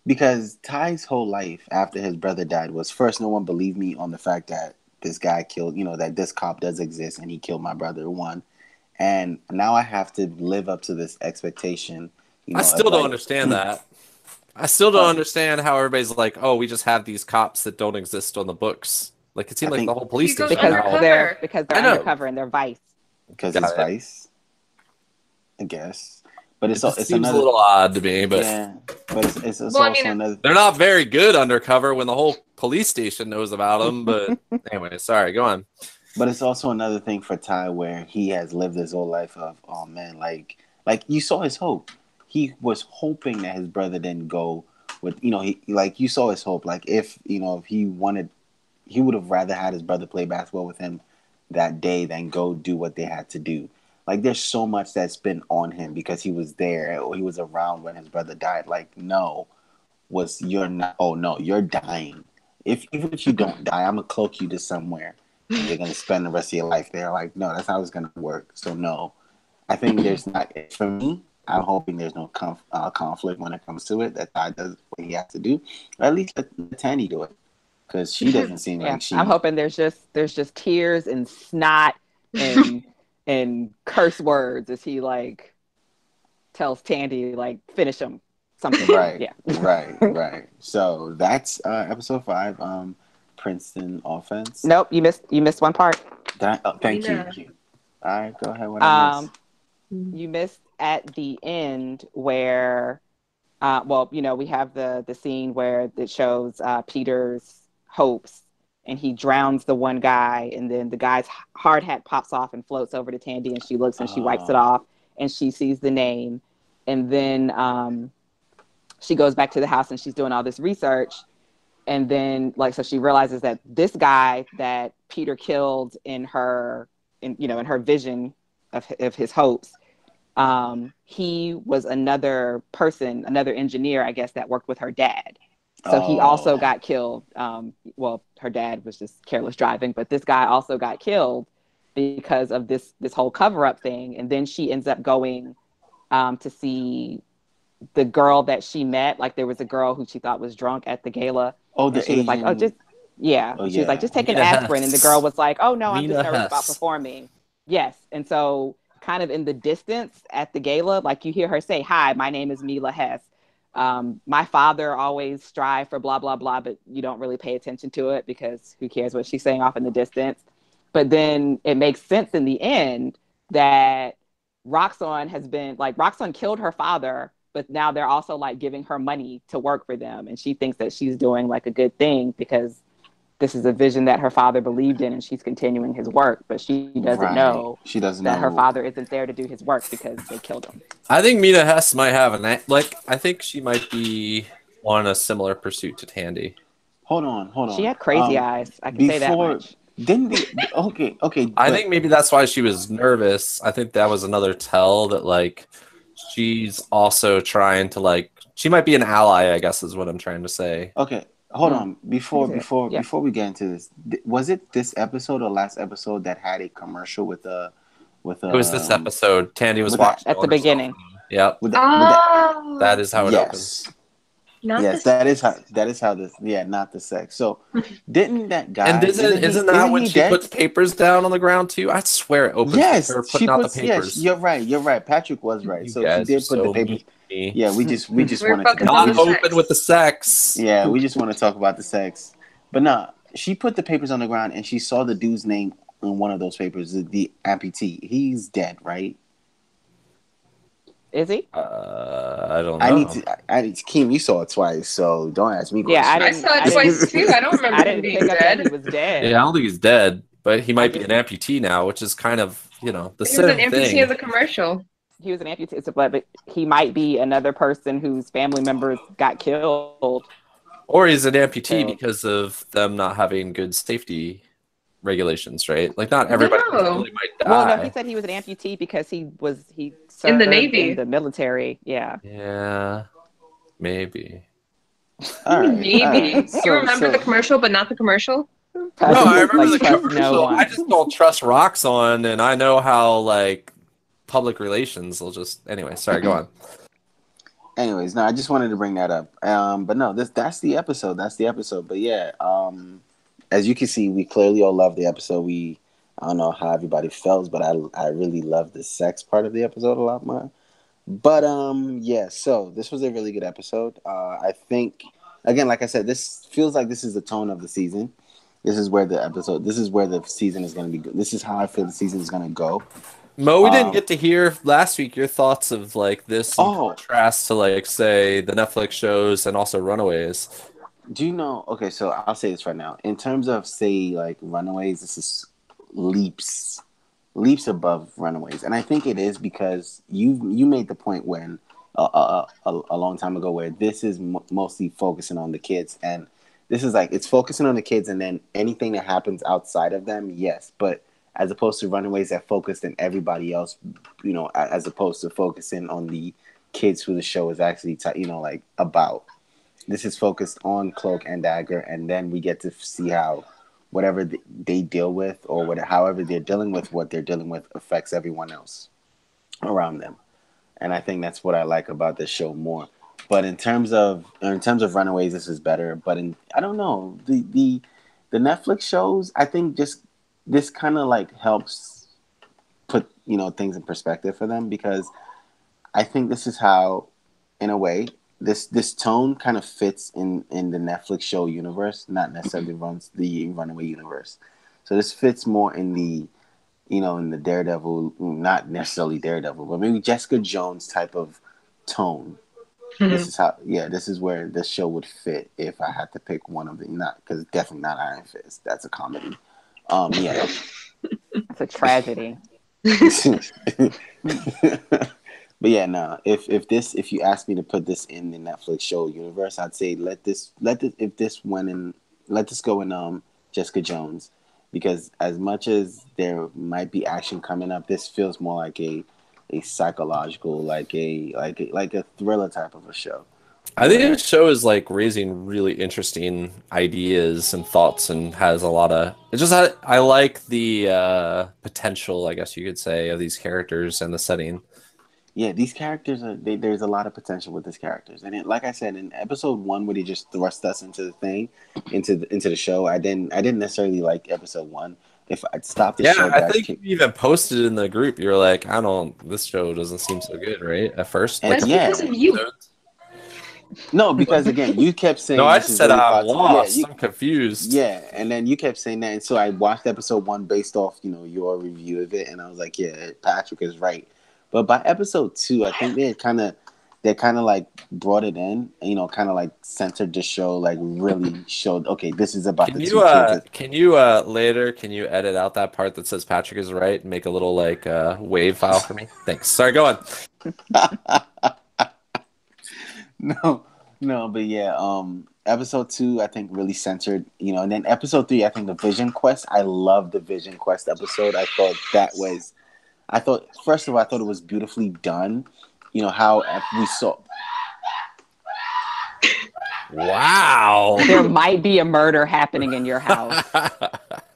Because Ty's whole life after his brother died was, first, no one believed me on the fact that this guy killed, that this cop does exist and he killed my brother, one. And now I have to live up to this expectation. I still don't understand that. I still don't understand how everybody's like, oh, we just have these cops that don't exist on the books. Like, it seemed like the whole police station. Because they're undercover and they're Vice. Because it's Vice, I guess. But it seems a little odd to me. But yeah, but it's also another. They're not very good undercover when the whole police station knows about them. But anyway, sorry, go on. But it's also another thing for Ty, where he has lived his whole life of, oh man, like you saw his hope. He was hoping that his brother didn't go with, you saw his hope. Like, if he wanted, he would have rather had his brother play basketball with him that day than go do what they had to do. Like, there's so much that's been on him because he was there, or he was around when his brother died. Like, you're dying. Even if you don't die, I'm gonna cloak you to somewhere. You're gonna spend the rest of your life there. Like, no, that's how it's gonna work. So no, I think there's not. For me, I'm hoping there's no conflict when it comes to it. That Ty does what he has to do, or at least let Tanny do it, because she doesn't seem like she. I'm hoping there's just tears and snot and and curse words as he like tells Tandy like finish him something. Right. Yeah. Right. So that's episode 5. Princeton offense. Nope, you missed one part. Thank you. All right, go ahead. What I missed? You missed at the end where, we have the scene where it shows Peter's hopes, and he drowns the one guy, and then the guy's hard hat pops off and floats over to Tandy, and she looks and she wipes it off, and she sees the name, and then she goes back to the house and she's doing all this research. And then, so she realizes that this guy that Peter killed in her vision of his hopes, he was another person, another engineer, I guess, that worked with her dad. So he also got killed. Her dad was just careless driving, but this guy also got killed because of this whole cover-up thing. And then she ends up going to see the girl that she met. Like, there was a girl who she thought was drunk at the gala. She was like, she was like, just take an aspirin. And the girl was like, oh no, I'm just nervous about performing. Yes. And so kind of in the distance at the gala, like, you hear her say, hi, my name is Mila Hess. My father always strive for blah, blah, blah, but you don't really pay attention to it because who cares what she's saying off in the distance. But then it makes sense in the end that Roxanne killed her father, but now they're also like giving her money to work for them. And she thinks that she's doing like a good thing because this is a vision that her father believed in and she's continuing his work. But she doesn't know that her father isn't there to do his work because they killed him. I think Mina Hess might have I think she might be on a similar pursuit to Tandy. Hold on. She had crazy eyes. I can say that much. Okay. I think maybe that's why she was nervous. I think that was another tell that like she's also trying to she might be an ally, I guess is what I'm trying to say. Okay, hold on. Before we get into this, was it this episode or last episode that had a commercial with a? It was this episode. Tandy was watching at the beginning. Yep. That is how it opens. That is how this. Yeah, not the sex. So, didn't that guy? And isn't that when she puts papers down on the ground too? I swear it opens. Yes, her putting out the papers. Yes, you're right. Patrick was right. So she did put the papers. Yeah, we just wanted to not open with the sex. Yeah, we just want to talk about the sex. But nah, she put the papers on the ground and she saw the dude's name on one of those papers. The amputee. He's dead, right? Is he? I don't know. I need to. Keem, you saw it twice, so don't ask me. Yeah, I saw it twice too. I don't remember him being dead. He was dead. Yeah, I don't think he's dead, but he might be an amputee now, which is kind of the He was an same NPC thing. in the commercial. He was an amputee, but he might be another person whose family members got killed. Or he's an amputee because of them not having good safety regulations, right? Like not everybody No. really might die. Well, no, he said he was an amputee because he served In the Navy. in the military. Yeah. Yeah, maybe. All right. Maybe. All right. You remember the commercial, but not the commercial? No, I remember the trust commercial. no one. I just don't trust Roxxon, and I know how like public relations will just. Anyway, sorry, go on. Anyways, no, I just wanted to bring that up. But no, that's the episode. That's the episode. But yeah, as you can see, we clearly all love the episode. I don't know how everybody felt, but I really love the sex part of the episode a lot more. But yeah, so this was a really good episode. I think again, like I said, this feels like this is the tone of the season. This is where the season is going to be. This is how I feel the season is going to go. Mo, we didn't get to hear last week your thoughts of like this in contrast to like say the Netflix shows and also Runaways. Do you know? Okay, so I'll say this right now. In terms of say like Runaways, this is leaps above Runaways, and I think it is because you made the point when a long time ago where this is mostly focusing on the kids, and this is like it's focusing on the kids, and then anything that happens outside of them, yes, but as opposed to Runaways that focused on everybody else, as opposed to focusing on the kids who the show is actually like about. This is focused on Cloak and Dagger, and then we get to see how whatever they deal with or however they're dealing with what they're dealing with affects everyone else around them. And I think that's what I like about this show more. But in terms of Runaways, this is better. But I don't know, the Netflix shows, I think just this kind of like helps put things in perspective for them, because I think this is how, in a way, this tone kind of fits in the Netflix show universe, not necessarily runs the Runaway universe. So this fits more in the in the Daredevil, not necessarily Daredevil, but maybe Jessica Jones type of tone. Mm-hmm. This is where this show would fit if I had to pick one of them. Not because definitely not Iron Fist. That's a comedy. Yeah, it's a tragedy. But yeah, no. If you ask me to put this in the Netflix show universe, I'd say let this go in Jessica Jones, because as much as there might be action coming up, this feels more like a psychological, like a thriller type of a show. I think this show is like raising really interesting ideas and thoughts, and has a lot of. I like the potential, I guess you could say, of these characters and the setting. Yeah, these characters there's a lot of potential with these characters, and like I said in episode 1, where they just thrust us into the thing, into the show, I didn't necessarily like episode 1. If I'd stopped the show, I think you even posted in the group. You were like, this show doesn't seem so good, right? At first, and because of you. No, because again, you kept saying. No, I just said I'm lost. I'm confused. Yeah, and then you kept saying that, and so I watched episode 1 based off your review of it, and I was like, yeah, Patrick is right. But by episode 2, I think they kind of like brought it in, kind of like centered the show, like really showed, okay, this is about the two kids. Can you later, can you edit out that part that says Patrick is right and make a little like wave file for me? Thanks. Sorry, go on. No, but yeah, episode 2, I think really centered, and then episode 3, I think the Vision Quest, I love the Vision Quest episode. First of all, I thought it was beautifully done. How we saw. Wow. There might be a murder happening in your house.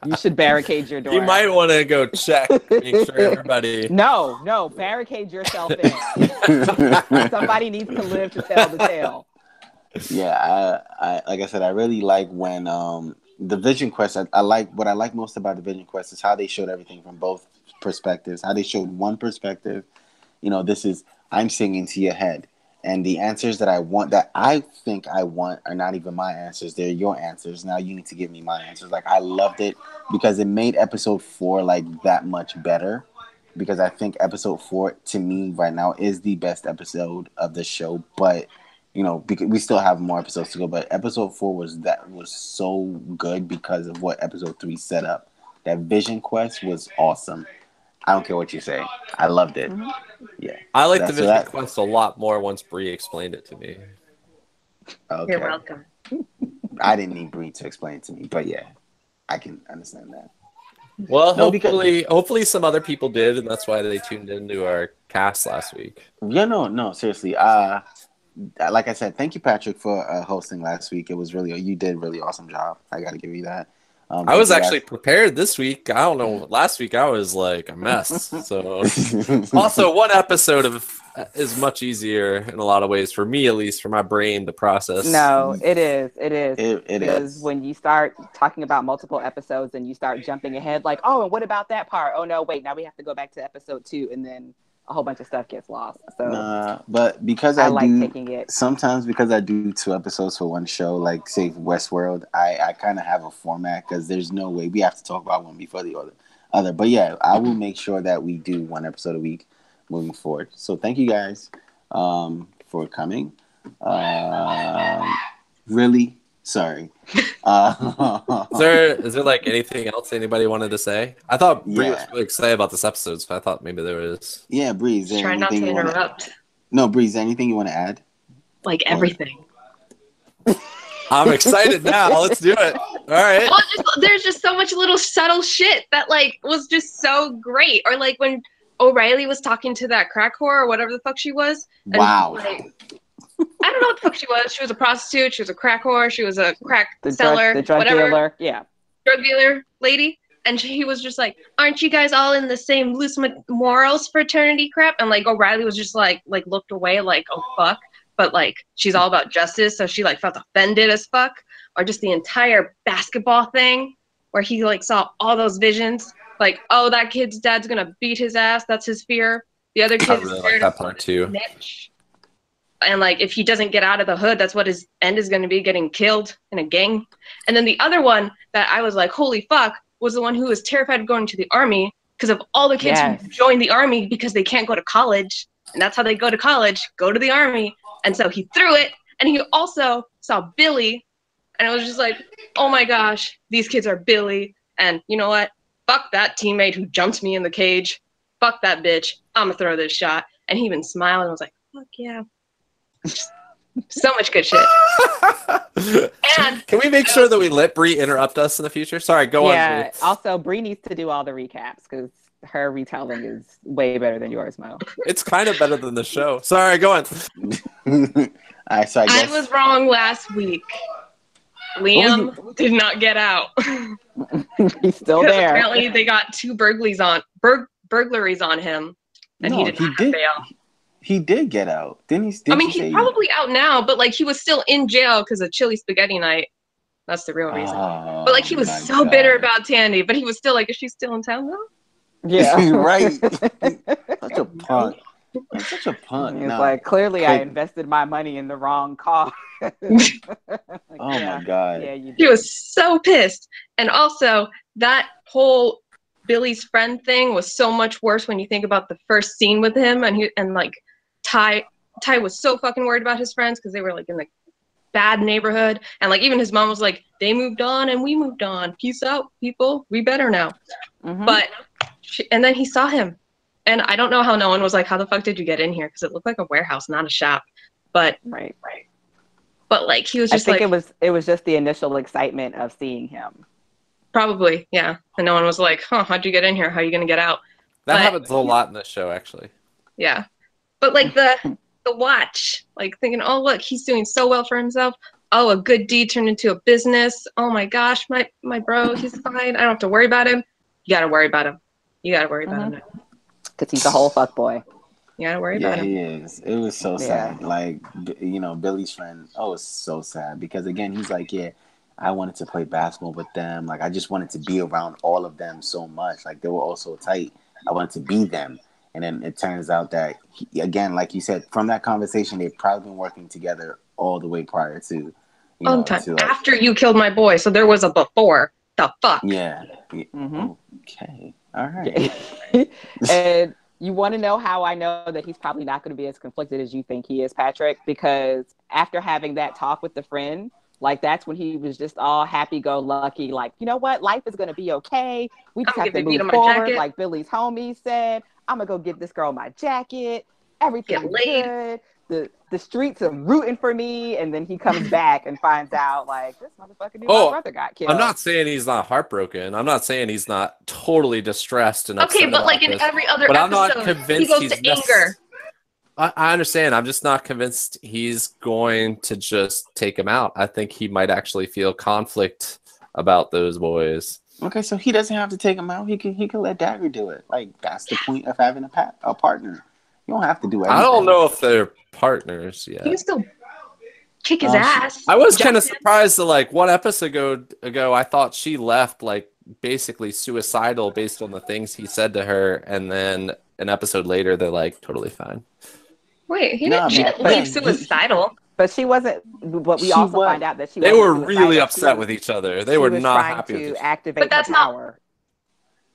You should barricade your door. You might want to go check, make sure everybody. No, barricade yourself in. Somebody needs to live to tell the tale. Yeah, I like I said, I really like when the Vision Quest. I like what I like most about the Vision Quest is how they showed everything from both perspectives. How they showed one perspective, this is I'm singing to your head, and the answers that I think I want are not even my answers. They're your answers. Now you need to give me my answers. Like, I loved it because it made episode 4 like that much better, because I think episode 4 to me right now is the best episode of the show. But because we still have more episodes to go, but episode 4 was so good because of what episode 3 set up. That Vision Quest was awesome. I don't care what you say. I loved it. Mhm. Yeah. I like the Vision Quest a lot more once Bree explained it to me. Okay. You're welcome. I didn't need Bree to explain it to me, but yeah, I can understand that. Well, hopefully some other people did, and that's why they tuned into our cast last week. Yeah, no, seriously. Like I said, thank you, Patrick, for hosting last week. It was you did a really awesome job. I got to give you that. I was actually prepared this week. I don't know. Last week I was like a mess. So also one episode is much easier in a lot of ways for me, at least for my brain to process. No, it is. It because is. when you start talking about multiple episodes and you start jumping ahead, like, oh, and what about that part? Oh no, wait, now we have to go back to episode 2, and then a whole bunch of stuff gets lost. So but because I like taking it. Sometimes because I do 2 episodes for one show, like say Westworld, I kind of have a format because there's no way we have to talk about one before the other. But yeah, I will make sure that we do 1 episode a week moving forward. So thank you guys for coming. Really sorry. Is there like anything else anybody wanted to say? I thought Bree was Yeah. really excited about this episode, so I thought maybe there was. Yeah, Bree, is there Try not anything to you want interrupt. No, Bree, is there anything you want to add? Like everything. I'm excited now. Let's do it. All right. Well, there's just so much little subtle shit that like was just so great. Or like when O'Reilly was talking to that crack whore or whatever the fuck she was. And Wow. like, I don't know what the fuck she was. She was a prostitute. She was a crack whore. She was a crack seller. The drug whatever. dealer. Yeah. Drug dealer lady. And he was just like, aren't you guys all in the same loose morals fraternity crap? And like O'Reilly was just like looked away like, oh fuck. But like she's all about justice, so she like felt offended as fuck. Or just the entire basketball thing where he like saw all those visions. Like, oh, that kid's dad's gonna beat his ass. That's his fear. The other kid's really scared like that of part too. Mitch. And like if he doesn't get out of the hood, that's what his end is gonna be, getting killed in a gang. And then the other one that I was like, holy fuck, was the one who was terrified of going to the army because of all the kids who join the army because they can't go to college. And that's how they go to college, go to the army. And so he threw it. And he also saw Billy. And it was just like, oh my gosh, these kids are Billy. And you know what? Fuck that teammate who jumped me in the cage. Fuck that bitch. I'm going to throw this shot. And he even smiled and was like, fuck yeah. So much good shit. And can we make sure that we let Bree interrupt us in the future? Sorry, go on. Yeah. Also, Bree needs to do all the recaps because her retelling is way better than yours, Mo. It's kind of better than the show. Sorry, go on. I was wrong last week. Liam did not get out. He's still there. Apparently, they got 2 burglaries on him, and he did not fail. He did get out. Didn't he? I mean, he's probably out now, but like he was still in jail because of chili spaghetti night. That's the real reason. But like he was so bitter about Tandy, but he was still like, is she still in town though? Yeah, right. Such a punk. Such a punk. It's like, clearly I invested my money in the wrong car. Like, my God. Yeah, you did. He was so pissed. And also, that whole Billy's friend thing was so much worse when you think about the first scene with him. And like Ty was so fucking worried about his friends because they were like in the bad neighborhood. And like even his mom was like, they moved on and we moved on. Peace out, people. We better now. Mm-hmm. But and then he saw him. And I don't know how no one was like, how the fuck did you get in here? Because it looked like a warehouse, not a shop. But right. But like he was just I think it was just the initial excitement of seeing him. Probably, yeah. And no one was like, how'd you get in here? How are you gonna get out? That happens a lot in this show, actually. Yeah. But like the watch, like thinking, oh look, he's doing so well for himself. Oh, a good deed turned into a business. Oh my gosh, my bro, he's fine. I don't have to worry about him. You gotta worry about him. You gotta worry about him now. Because he's a whole fuck boy. You gotta worry about him. Yeah, he is. It was so sad. Like, Billy's friend, it's so sad. Because again, he's like, yeah, I wanted to play basketball with them. Like, I just wanted to be around all of them so much. Like, they were all so tight. I wanted to be them. And then it turns out that, again, like you said, from that conversation, they've probably been working together all the way prior to, all the time. After you killed my boy, so there was a before. The fuck? Yeah. Mm-hmm. Okay. All right. And you want to know how I know that he's probably not going to be as conflicted as you think he is, Patrick? Because after having that talk with the friend, Like that's when he was just all happy-go-lucky. Like, you know what? Life is gonna be okay. We just I'm have gonna to get the beat move on my forward. jacket, Like Billy's homie said, I'm gonna go give this girl my jacket. get Everything's laid. good. The streets are rooting for me. And then he comes back and finds out like this motherfucker knew my Oh, brother got I'm killed. not saying he's not heartbroken. I'm not saying he's not totally distressed and Okay, upset but like about in this. every other But I'm not episode, he convinced goes he's to anger. I understand. I'm just not convinced he's going to just take him out. I think he might actually feel conflict about those boys. Okay, so he doesn't have to take him out. He can let Dagger do it. Like that's the point of having a partner. You don't have to do everything. I don't know if they're partners He can yet. still kick his ass. I was jump kind of him. surprised that like 1 episode ago, I thought she left like basically suicidal based on the things he said to her, and then an episode later, they're like totally fine. Wait, Nah, she yeah, didn't but leave suicidal. But she wasn't. But we She also was. find out that she They wasn't were really suicidal. upset with each other. They She were was not trying happy with to each other. activate But that's her not- power.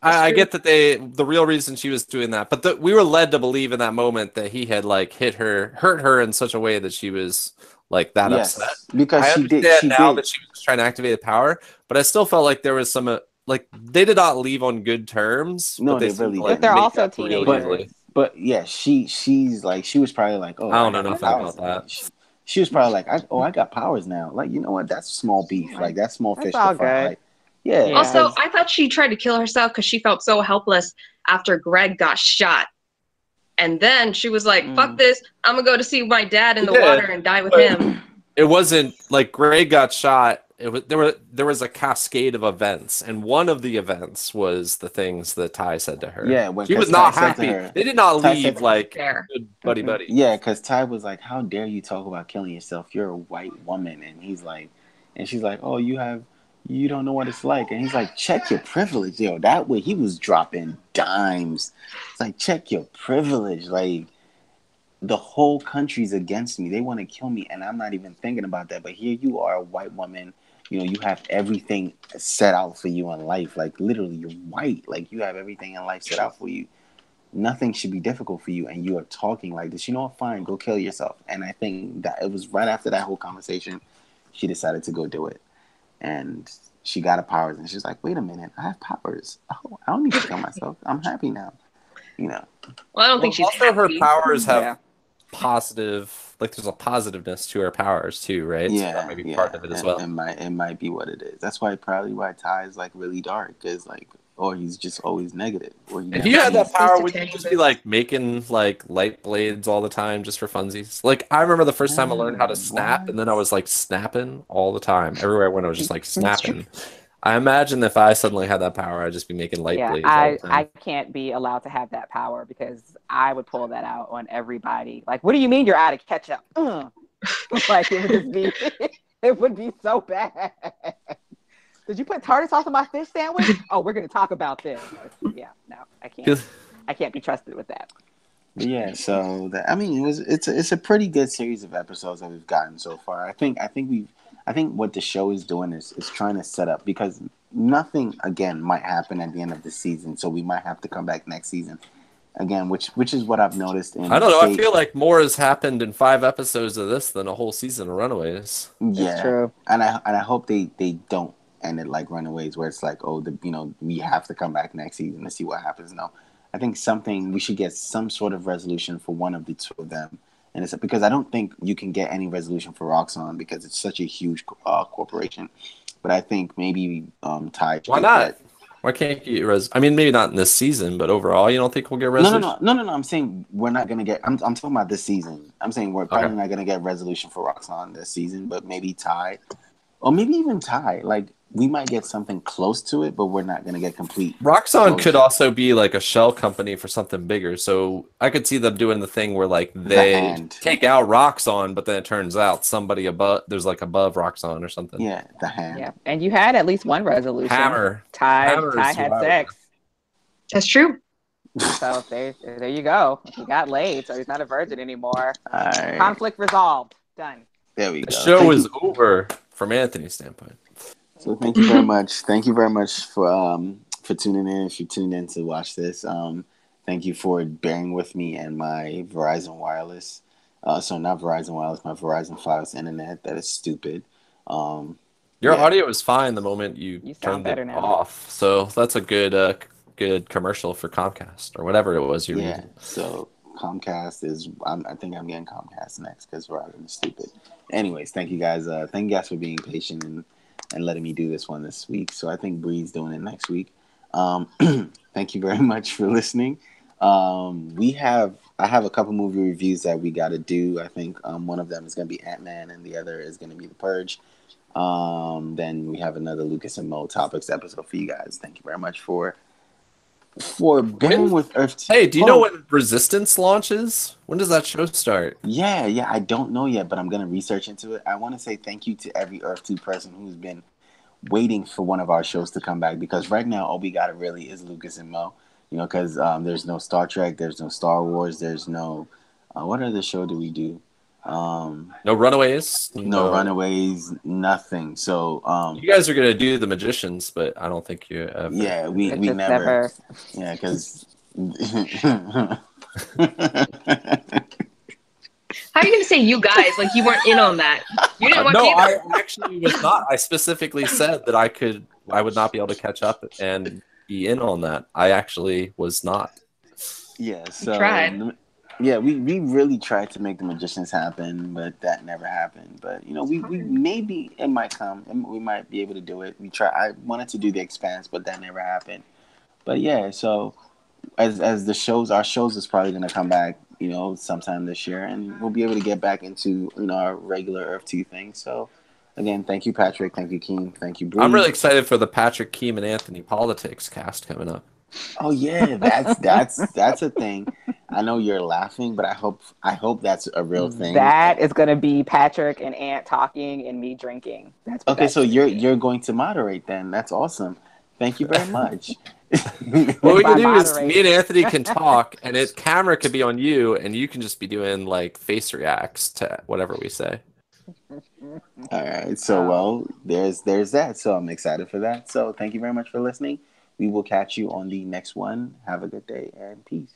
I get that the real reason she was doing that, but we were led to believe in that moment that he had like hurt her in such a way that she was like that upset. Because I she understand did. She now did. that she was trying to activate the power, but I still felt like there was some like they did not leave on good terms. No, but they seemed really to, didn't. But they're make also up real teenagers. easily. But yeah, she's like she was probably like, oh, I don't know got nothing powers. about that. She was probably like, I got powers now. Like, you know what? That's small beef. Like that's small That's fish all to fry. good. Like, yeah. Yeah. Also, I thought she tried to kill herself because she felt so helpless after Greg got shot. And then she was like, fuck this. I'm going to go to see my dad in She the did, water and die with but- him. It wasn't like Greg got shot. It was there was a cascade of events, and one of the events was the things that Ty said to her. Yeah, when she was 'cause not Ty said to happy. her- They did not Ty said leave to- like Fair. good buddy. Yeah, because Ty was like, how dare you talk about killing yourself? You're a white woman. And he's like, and she's like, oh, you don't know what it's like. And he's like, check your privilege. Yo, that way he was dropping dimes. It's like, check your privilege. Like, the whole country's against me. They want to kill me, and I'm not even thinking about that. But here you are, a white woman. You know, you have everything set out for you in life. Like, literally, you're white. Like, you have everything in life set out for you. Nothing should be difficult for you, and you are talking like this. You know what? Fine, go kill yourself. And I think that it was right after that whole conversation, she decided to go do it. And she got her powers, and she's like, wait a minute, I have powers. Oh, I don't need to kill myself. I'm happy now. You know. Well, I don't think she's also happy. her powers have Yeah. positive, like there's a positiveness to her powers too, right? Yeah, so that may be part of it as well. It might be what it is. That's why Ty is like really dark, is like, or he's just always negative. Or If you had that He's power, supposed would to you take just it. be like making like light blades all the time just for funsies? Like I remember the first time I learned how to snap, What? and then I was like snapping all the time. Everywhere I went, I was just like snapping. I imagine if I suddenly had that power, I'd just be making light blades all the time. I can't be allowed to have that power because I would pull that out on everybody. Like, what do you mean you're out of ketchup? Like it would just be, it would be so bad. Did you put tartar sauce on my fish sandwich? Oh, we're gonna talk about this. Yeah, no, I can't. I can't be trusted with that. Yeah, so it's a pretty good series of episodes that we've gotten so far. I think what the show is doing is trying to set up, because nothing again might happen at the end of the season, so we might have to come back next season again, which is what I've noticed. I don't know. I feel like more has happened in 5 episodes of this than a whole season of Runaways. Yeah, It's true. and I hope they don't end it like Runaways, where it's like, oh, we have to come back next season to see what happens. No, I think we should get some sort of resolution for one of the two of them. And it's because I don't think you can get any resolution for Roxxon because it's such a huge corporation. But I think maybe Ty. Why not? Why can't you get I mean, maybe not in this season, but overall, you don't think we'll get resolution? No. I'm saying we're not gonna get. I'm talking about this season. I'm saying we're probably not gonna get resolution for Roxxon this season, but maybe Ty, or maybe even Ty. Like we might get something close to it, but we're not gonna get complete. Roxxon could also be like a shell company for something bigger. So I could see them doing the thing where like they take out Roxxon, but then it turns out somebody above above Roxxon or something. Yeah, the hand. Yeah, and you had at least one resolution. Hammer. Ty Hammer is had survivor. sex. That's true. So there you go. He got laid, so he's not a virgin anymore. All right. Conflict resolved. Done. There we go. The show Thank is you. over from Anthony's standpoint. So thank you very much. Thank you very much for tuning in. If you tuned in to watch this, thank you for bearing with me and my Verizon Wireless. So not Verizon Wireless, my Verizon Fios internet. That is stupid. Your Yeah. audio was fine the moment you You sound turned better it now. off, so that's a good commercial for Comcast or whatever it was you were Yeah, using. so Comcast is. I think I'm getting Comcast next because Verizon is stupid. Anyways, thank you guys. Thank you guys for being patient and letting me do this one this week. So I think Bree's doing it next week. Thank you very much for listening. I have a couple movie reviews that we got to do. I think one of them is going to be Ant-Man and the other is going to be The Purge. Then we have another Lucas and Mo topics episode for you guys. Thank you very much for bearing with Earth. Hey, do you Hold know on. when Resistance launches? When does that show start? Yeah, I don't know yet, but I'm gonna research into it. I want to say thank you to every Earth 2 person who's been waiting for one of our shows to come back, because right now all we got really is Lucas and Mo. Because there's no Star Trek, there's no Star Wars, there's no what other show do we do? No Runaways. No No. Runaways, nothing. So You guys are gonna do The Magicians, but I don't think you ever. yeah, we It just never. Yeah, because. How are you gonna say you guys like you weren't in on that? You didn't watch No, either. I actually was not. I specifically said that I would not be able to catch up and be in on that. I actually was not. Yeah, You so tried. yeah, we really tried to make the Magicians happen, but that never happened. But we maybe it might come, and we might be able to do it. I wanted to do The Expanse, but that never happened. But yeah, so as our shows is probably gonna come back, sometime this year, and we'll be able to get back into our regular Earth 2 thing. So again, thank you, Patrick. Thank you, Keem. Thank you, Bree. I'm really excited for the Patrick, Keem, and Anthony Politics cast coming up. Oh yeah, that's a thing. I know you're laughing, but I hope that's a real thing. That is going to be Patrick and Ant talking and me drinking. That's what Okay, that's so gonna be. you're going to moderate then. That's awesome. Thank you very much. What we If I can do is moderate. me and Anthony can talk, and camera could be on you, and you can just be doing like face reacts to whatever we say. All right. So well, there's that. So I'm excited for that. So thank you very much for listening. We will catch you on the next one. Have a good day and peace.